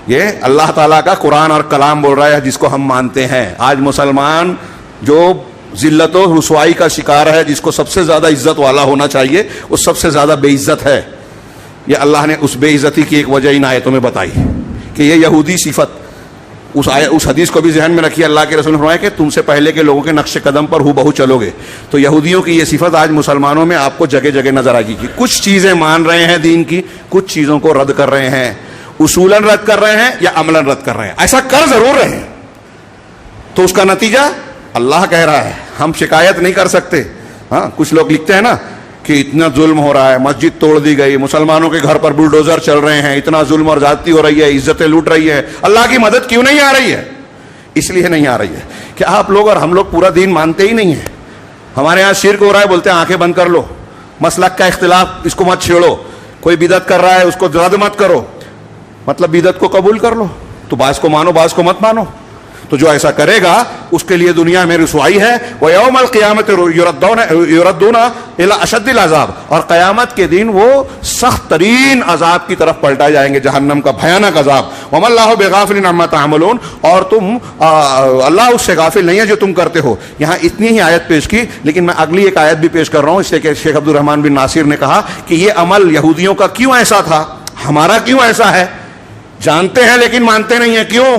یہ اللہ تعالیٰ کا قرآن اور کلام بول رہا ہے جس کو ہم مانتے ہیں. آج مسلمان جو ذلت و رسوائی کا شکار ہے، جس کو سب سے زیادہ عزت والا ہونا چاہیے وہ سب سے زیادہ بے عزت ہے. یہ اللہ نے اس بے عزتی کی ایک وجہ ان آیتوں میں بتائی کہ یہ یہودی صفت، اس حدیث کو بھی ذہن میں رکھیے. اللہ کے رسول نے فرمایا کہ تم سے پہلے کے لوگوں کے نقش قدم پر ہو بہو چلو گے. تو یہودیوں کی یہ صفت آج مسلمانوں میں آپ کو جگہ جگہ نظر آئے گی کہ کچھ چیزیں مان رہے ہیں دین کی، کچھ چیزوں کو رد کر رہے ہیں، اصولاً رد کر رہے ہیں یا عملاً رد کر رہے ہیں. ایسا کر ضرور رہے ہیں. تو اس کا نتیجہ اللہ کہہ رہا ہے، ہم شکایت نہیں کر سکتے. ہاں کچھ لوگ لکھتے ہیں نا کہ اتنا ظلم ہو رہا ہے، مسجد توڑ دی گئی، مسلمانوں کے گھر پر بلڈوزر چل رہے ہیں، اتنا ظلم اور زیادتی ہو رہی ہے، عزتیں لوٹ رہی ہے، اللہ کی مدد کیوں نہیں آ رہی ہے؟ اس لیے نہیں آ رہی ہے کہ آپ لوگ اور ہم لوگ پورا دین مانتے ہی نہیں ہیں. ہمارے یہاں شرک ہو رہا ہے، بولتے ہیں آنکھیں بند کر لو، مسلک کا اختلاف اس کو مت چھیڑو، کوئی بدعت کر رہا ہے اس کو رد مت کرو، مطلب بدعت کو قبول کر لو. تو بعض کو مانو بعض کو مت مانو. تو جو ایسا کرے گا اس کے لیے دنیا میں رسوائی ہے. وَيَوْمَ الْقِيَامَةِ يُرَدُّونَ إِلَىٰ أَشَدِّ الْعَذَابِ، اور قیامت کے دن وہ سخت ترین عذاب کی طرف پلٹائے جائیں گے، جہنم کا بھیانک عذاب. وَمَا اللَّهُ بِغَافِلٍ عَمَّا تَعْمَلُونَ، اور تم اللہ اس سے غافل نہیں ہے جو تم کرتے ہو. یہاں اتنی ہی آیت پیش کی، لیکن میں اگلی ایک آیت بھی پیش کر رہا ہوں اس لیے کہ شیخ عبد الرحمن بن ناصر نے کہا کہ یہ عمل یہودیوں کا کیوں ایسا تھا، ہمارا کیوں ایسا ہے. جانتے ہیں لیکن مانتے نہیں ہیں، کیوں؟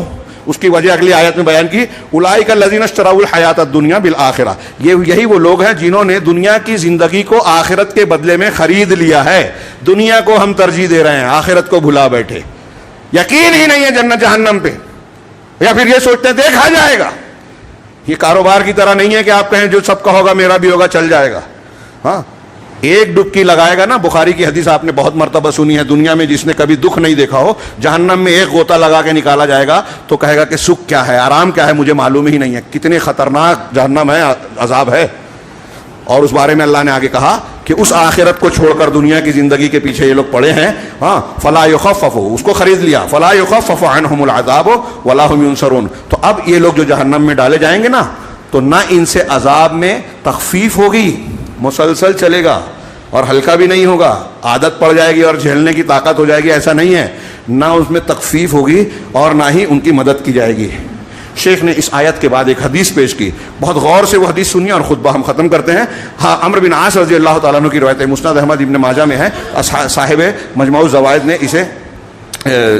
اس کی وجہ اگلی آیت میں بیان کی، اولئک الذین اشتروا الحیات الدنیا بالآخرہ، یہی وہ لوگ ہیں جنہوں نے دنیا کی زندگی کو آخرت کے بدلے میں خرید لیا ہے. دنیا کو ہم ترجیح دے رہے ہیں، آخرت کو بھلا بیٹھے. یقین ہی نہیں ہے جنت جہنم پہ، یا پھر یہ سوچتے ہیں دیکھا جائے گا. یہ کاروبار کی طرح نہیں ہے کہ آپ کہیں جو سب کا ہوگا میرا بھی ہوگا، چل جائے گا. ہاں ایک ڈبکی لگائے گا نا، بخاری کی حدیث آپ نے بہت مرتبہ سنی ہے، دنیا میں جس نے کبھی دکھ نہیں دیکھا ہو، جہنم میں ایک غوطہ لگا کے نکالا جائے گا تو کہے گا کہ سکھ کیا ہے، آرام کیا ہے، مجھے معلوم ہی نہیں ہے. کتنے خطرناک جہنم ہے، عذاب ہے. اور اس بارے میں اللہ نے آگے کہا کہ اس آخرت کو چھوڑ کر دنیا کی زندگی کے پیچھے یہ لوگ پڑے ہیں. ہاں فلا یخفف، اس کو خرید لیا، فلا یخفف عنہم العذاب ولا هم ينصرون. تو اب یہ لوگ جو جہنم میں ڈالے جائیں گے نا، تو نہ ان سے عذاب میں تخفیف ہوگی، مسلسل چلے گا، اور ہلکا بھی نہیں ہوگا، عادت پڑ جائے گی اور جھیلنے کی طاقت ہو جائے گی، ایسا نہیں ہے. نہ اس میں تخفیف ہوگی اور نہ ہی ان کی مدد کی جائے گی. شیخ نے اس آیت کے بعد ایک حدیث پیش کی، بہت غور سے وہ حدیث سنی اور خطبہ ہم ختم کرتے ہیں. ہاں عمرو بن عاص رضی اللہ تعالیٰ عنہ کی روایت ہے، مسند احمد ابن ماجہ میں ہے، صاحب مجموع الزوائد نے اسے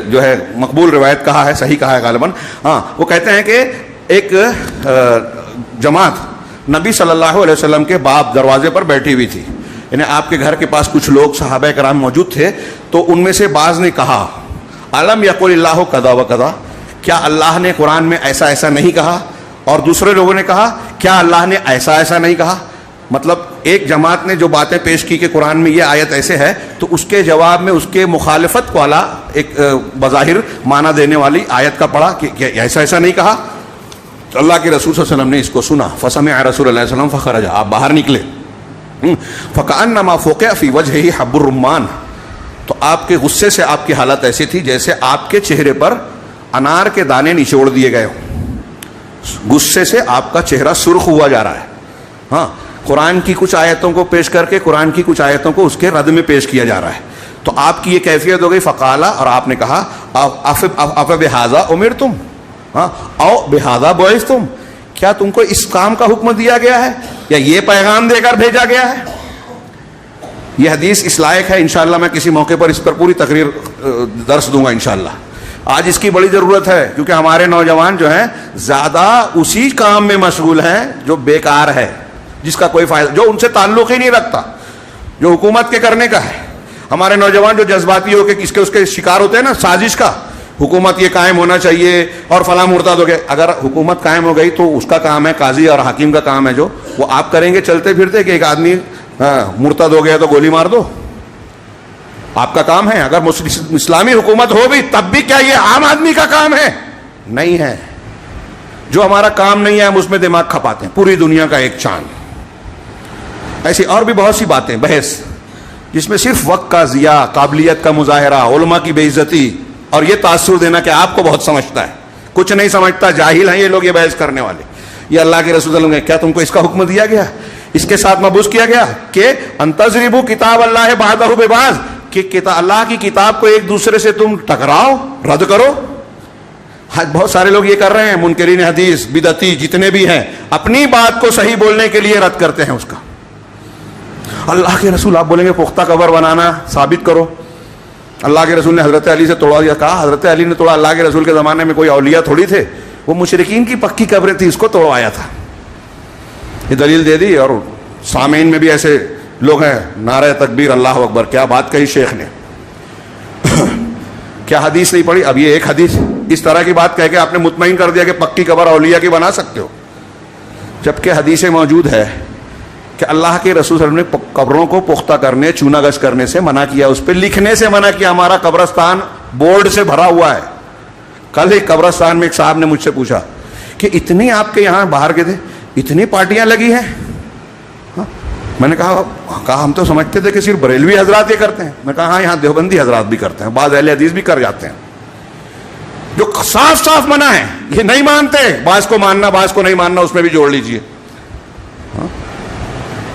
جو ہے مقبول روایت کہا ہے، صحیح کہا ہے غالباً. ہاں وہ کہتے ہیں کہ ایک جماعت نبی صلی اللہ علیہ وسلم کے باب دروازے پر بیٹھی ہوئی تھی، یعنی آپ کے گھر کے پاس کچھ لوگ صحابہ کرام موجود تھے. تو ان میں سے بعض نے کہا الم یقل اللہ کذا و کذا، کیا اللہ نے قرآن میں ایسا ایسا نہیں کہا؟ اور دوسرے لوگوں نے کہا کیا اللہ نے ایسا ایسا نہیں کہا. مطلب ایک جماعت نے جو باتیں پیش کی کہ قرآن میں یہ آیت ایسے ہے، تو اس کے جواب میں اس کے مخالفت والا ایک بظاہر معنی دینے والی آیت کا پڑھا کہ ایسا ایسا نہیں کہا. تو اللہ کے رسول صلی اللہ علیہ وسلم نے اس کو سنا، فسمع رسول اللہ صلی اللہ علیہ وسلم فخرج، آپ باہر نکلے، فکأنما فوقع فی وجہہ حب الرمان، تو آپ کے غصے سے آپ کی حالت ایسی تھی جیسے آپ کے چہرے پر انار کے دانے نچوڑ دیے گئے ہوں. غصے سے آپ کا چہرہ سرخ ہوا جا رہا ہے. ہاں، قرآن کی کچھ آیتوں کو پیش کر کے قرآن کی کچھ آیتوں کو اس کے رد میں پیش کیا جا رہا ہے. تو آپ کی یہ کیفیت ہو گئی. فقالا، اور آپ نے کہا اف بہذا امرتم، ہاں، او بہذا بعثتم، کیا تم کو اس کام کا حکم دیا گیا ہے یا یہ پیغام دے کر بھیجا گیا ہے؟ یہ حدیث اس لائق ہے، انشاءاللہ میں کسی موقع پر اس پر پوری تقریر درس دوں گا انشاءاللہ. آج اس کی بڑی ضرورت ہے کیونکہ ہمارے نوجوان جو ہیں زیادہ اسی کام میں مشغول ہیں جو بیکار ہے، جس کا کوئی فائدہ، جو ان سے تعلق ہی نہیں رکھتا، جو حکومت کے کرنے کا ہے. ہمارے نوجوان جو جذباتی ہو کے اس کے شکار ہوتے ہیں نا سازش کا، حکومت یہ قائم ہونا چاہیے اور فلاں مرتد ہو گئے. اگر حکومت قائم ہو گئی تو اس کا کام ہے، قاضی اور حاکم کا کام ہے جو وہ آپ کریں گے چلتے پھرتے کہ ایک آدمی مرتد ہو گیا تو گولی مار دو. آپ کا کام ہے. اگر اسلامی حکومت ہو بھی تب بھی کیا یہ عام آدمی کا کام ہے؟ نہیں ہے. جو ہمارا کام نہیں ہے ہم اس میں دماغ کھپاتے ہیں. پوری دنیا کا ایک چاند. ایسی اور بھی بہت سی باتیں بحث جس میں صرف وقت کا ضیاع، قابلیت کا مظاہرہ، علماء کی بے عزتی اور یہ تاثر دینا کہ آپ کو بہت سمجھتا ہے. کچھ نہیں سمجھتا، جاہل ہیں یہ لوگ، یہ بحث کرنے والے. یہ اللہ کے رسول صلی اللہ علیہ وسلم نے کیا تم کو اس کا حکم دیا گیا، اس کے ساتھ مبعوث کیا گیا کہ انتظربوا کتاب اللہ بعضہ ببعض، کہ اللہ کی کتاب کو ایک دوسرے سے تم ٹکراؤ، رد کرو. بہت سارے لوگ یہ کر رہے ہیں، منکرین حدیث، بدعتی جتنے بھی ہیں، اپنی بات کو صحیح بولنے کے لیے رد کرتے ہیں اس کا. اللہ کے رسول، آپ بولیں گے پختہ قبر بنانا ثابت کرو. اللہ کے رسول نے حضرت علی سے توڑا دیا. کہا حضرت علی نے توڑا؟ اللہ کے رسول کے زمانے میں کوئی اولیاء تھوڑی تھے، وہ مشرکین کی پکی قبریں تھی، اس کو توڑوایا تھا. یہ دلیل دے دی. اور سامعین میں بھی ایسے لوگ ہیں، نعرہ تکبیر اللہ اکبر. کیا بات کہی شیخ نے، کیا حدیث نہیں پڑھی؟ اب یہ ایک حدیث اس طرح کی بات کہہ کے آپ نے مطمئن کر دیا کہ پکی قبر اولیاء کی بنا سکتے ہو، جبکہ حدیثیں موجود ہے کہ اللہ کے رسول صلی اللہ علیہ وسلم نے قبروں کو پختہ کرنے، چونا گش کرنے سے منع کیا، اس پہ لکھنے سے منع کیا. ہمارا قبرستان بورڈ سے بھرا ہوا ہے. کل ایک قبرستان میں ایک صاحب نے مجھ سے پوچھا کہ اتنی آپ کے یہاں باہر کے تھے، اتنی پارٹیاں لگی ہیں. میں نے کہا ہم تو سمجھتے تھے کہ صرف بریلوی حضرات یہ کرتے ہیں. میں کہا ہاں، یہاں دیوبندی حضرات بھی کرتے ہیں، بعض اہل حدیث بھی کر جاتے ہیں. جو صاف صاف منع ہے، یہ نہیں مانتے. بعض کو ماننا، بعض کو نہیں ماننا، اس میں بھی جوڑ لیجئے.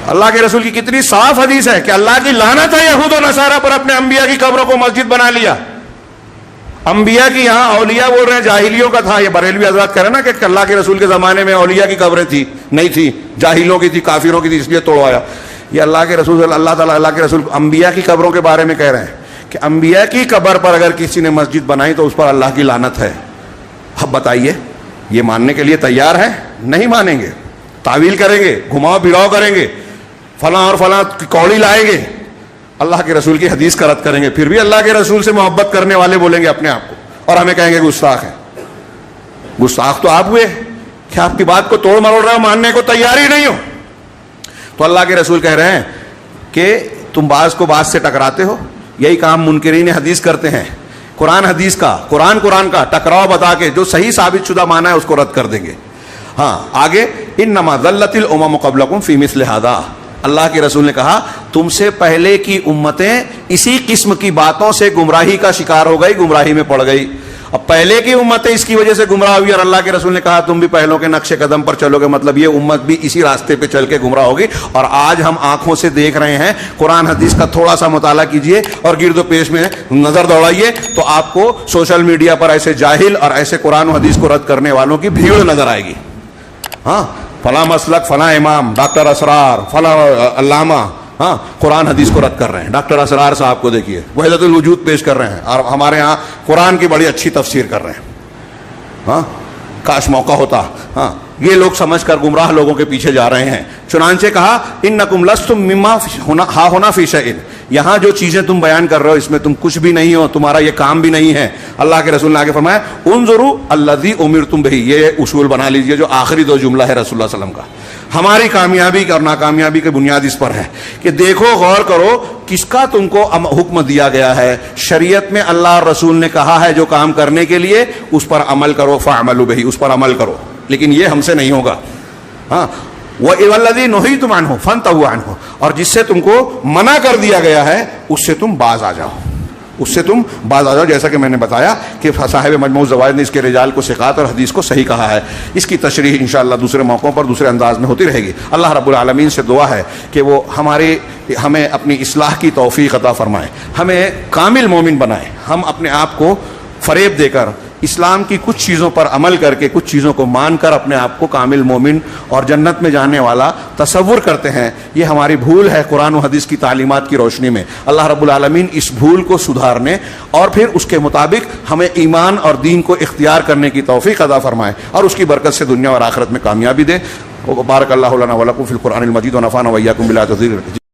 اللہ کے رسول کی کتنی صاف حدیث ہے کہ اللہ کی لعنت ہے یہود و نصارہ پر، اپنے انبیاء کی قبروں کو مسجد بنا لیا. انبیاء کی یہاں اولیاء بول رہے ہیں، جاہلیوں کا تھا. یہ بریلوی حضرات کہہ رہے ہیں نا کہ اللہ کے رسول کے زمانے میں اولیاء کی قبریں تھی، نہیں تھی، جاہلوں کی تھی، کافروں کی تھی، اس لیے توڑوایا. یہ اللہ کے رسول، اللہ تعالیٰ اللہ کے رسول انبیاء کی قبروں کے بارے میں کہہ رہے ہیں کہ انبیاء کی قبر پر اگر کسی نے مسجد بنائی تو اس پر اللہ کی لعنت ہے. اب بتائیے، یہ ماننے کے لیے تیار ہے؟ نہیں مانیں گے. تعویل کریں گے، گھماؤ پھراؤ کریں گے، فلاں اور فلاں کی کوڑی لائیں گے، اللہ کے رسول کی حدیث کا رد کریں گے. پھر بھی اللہ کے رسول سے محبت کرنے والے بولیں گے اپنے آپ کو، اور ہمیں کہیں گے گستاخ ہیں. گستاخ تو آپ ہوئے کہ آپ کی بات کو توڑ مروڑ رہے ہو، ماننے کو تیار ہی نہیں ہو. تو اللہ کے رسول کہہ رہے ہیں کہ تم بعض کو بعض سے ٹکراتے ہو. یہی کام منکرین حدیث کرتے ہیں. قرآن حدیث کا، قرآن کا ٹکراؤ بتا کے جو صحیح ثابت شدہ معنی ہے اس کو رد کر دیں گے. ہاں آگے، انما ذلت الامم قبلکم فی مثل ھذا، اللہ کے رسول نے کہا تم سے پہلے کی امتیں اسی قسم کی باتوں سے گمراہی کا شکار ہو گئی، گمراہی میں پڑ گئی. اب پہلے کی امتیں اس کی وجہ سے گمراہ ہوئی، اور اللہ کے رسول نے کہا تم بھی پہلوں کے نقش قدم پر چلو گے. مطلب یہ امت بھی اسی راستے پہ چل کے گمراہ ہوگی. اور آج ہم آنکھوں سے دیکھ رہے ہیں. قرآن حدیث کا تھوڑا سا مطالعہ کیجئے اور گرد و پیش میں نظر دوڑائیے تو آپ کو سوشل میڈیا پر ایسے جاہل اور ایسے قرآن و حدیث کو رد کرنے والوں کی بھیڑ نظر آئے گی. ہاں، فلاں مسلک، فلاں امام، ڈاکٹر اسرار، فلاں علامہ، ہاں قرآن حدیث کو رد کر رہے ہیں. ڈاکٹر اسرار صاحب کو دیکھیے، وحدت الوجود پیش کر رہے ہیں اور ہمارے ہاں قرآن کی بڑی اچھی تفسیر کر رہے ہیں. ہاں کاش موقع ہوتا. ہاں یہ لوگ سمجھ کر گمراہ لوگوں کے پیچھے جا رہے ہیں. چنانچہ کہا انکم لستم مما ہا ہونا فی شیء، یہاں جو چیزیں تم بیان کر رہے ہو اس میں تم کچھ بھی نہیں ہو، تمہارا یہ کام بھی نہیں ہے. اللہ کے رسول نے آگے فرمایا انظروا الذی امرتم بہ، یہ اصول بنا لیجئے جو آخری دو جملہ ہے رسول اللہ صلی اللہ علیہ وسلم کا. ہماری کامیابی اور ناکامیابی کی بنیاد اس پر ہے کہ دیکھو، غور کرو کس کا تم کو حکم دیا گیا ہے. شریعت میں اللہ اور رسول نے کہا ہے جو کام کرنے کے لیے اس پر عمل کرو، فاعملوا بہ، اس پر عمل کرو. لیکن یہ ہم سے نہیں ہوگا. ہاں، وَالَّذِي نُهِيتُمْ عَنْهُ فَانْتَهُوا عَنْهُ، اور جس سے تم کو منع کر دیا گیا ہے اس سے تم باز آ جاؤ. اس سے تم باز آ جاؤ، جیسا کہ میں نے بتایا کہ صاحب مجموع الزوائد نے اس کے رجال کو ثقات اور حدیث کو صحیح کہا ہے۔ اس کی تشریح انشاءاللہ دوسرے موقعوں پر دوسرے انداز میں ہوتی رہے گی۔ اللہ رب العالمین سے دعا ہے کہ وہ ہمیں اپنی اصلاح کی توفیق عطا فرمائے، ہمیں کامل مومن بنائے، ہم اپنے آپ کو فریب دے کر اسلام کی کچھ چیزوں پر عمل کر کے کچھ چیزوں کو مان کر اپنے آپ کو کامل مومن اور جنت میں جانے والا تصور کرتے ہیں، یہ ہماری بھول ہے قرآن و حدیث کی تعلیمات کی روشنی میں۔ اللہ رب العالمین اس بھول کو سدھارنے اور پھر اس کے مطابق ہمیں ایمان اور دین کو اختیار کرنے کی توفیق عطا فرمائے اور اس کی برکت سے دنیا اور آخرت میں کامیابی دے۔ بارک اللہ لنا ولکم فی القرآن المجید ونفعنا وإیاکم بالآیات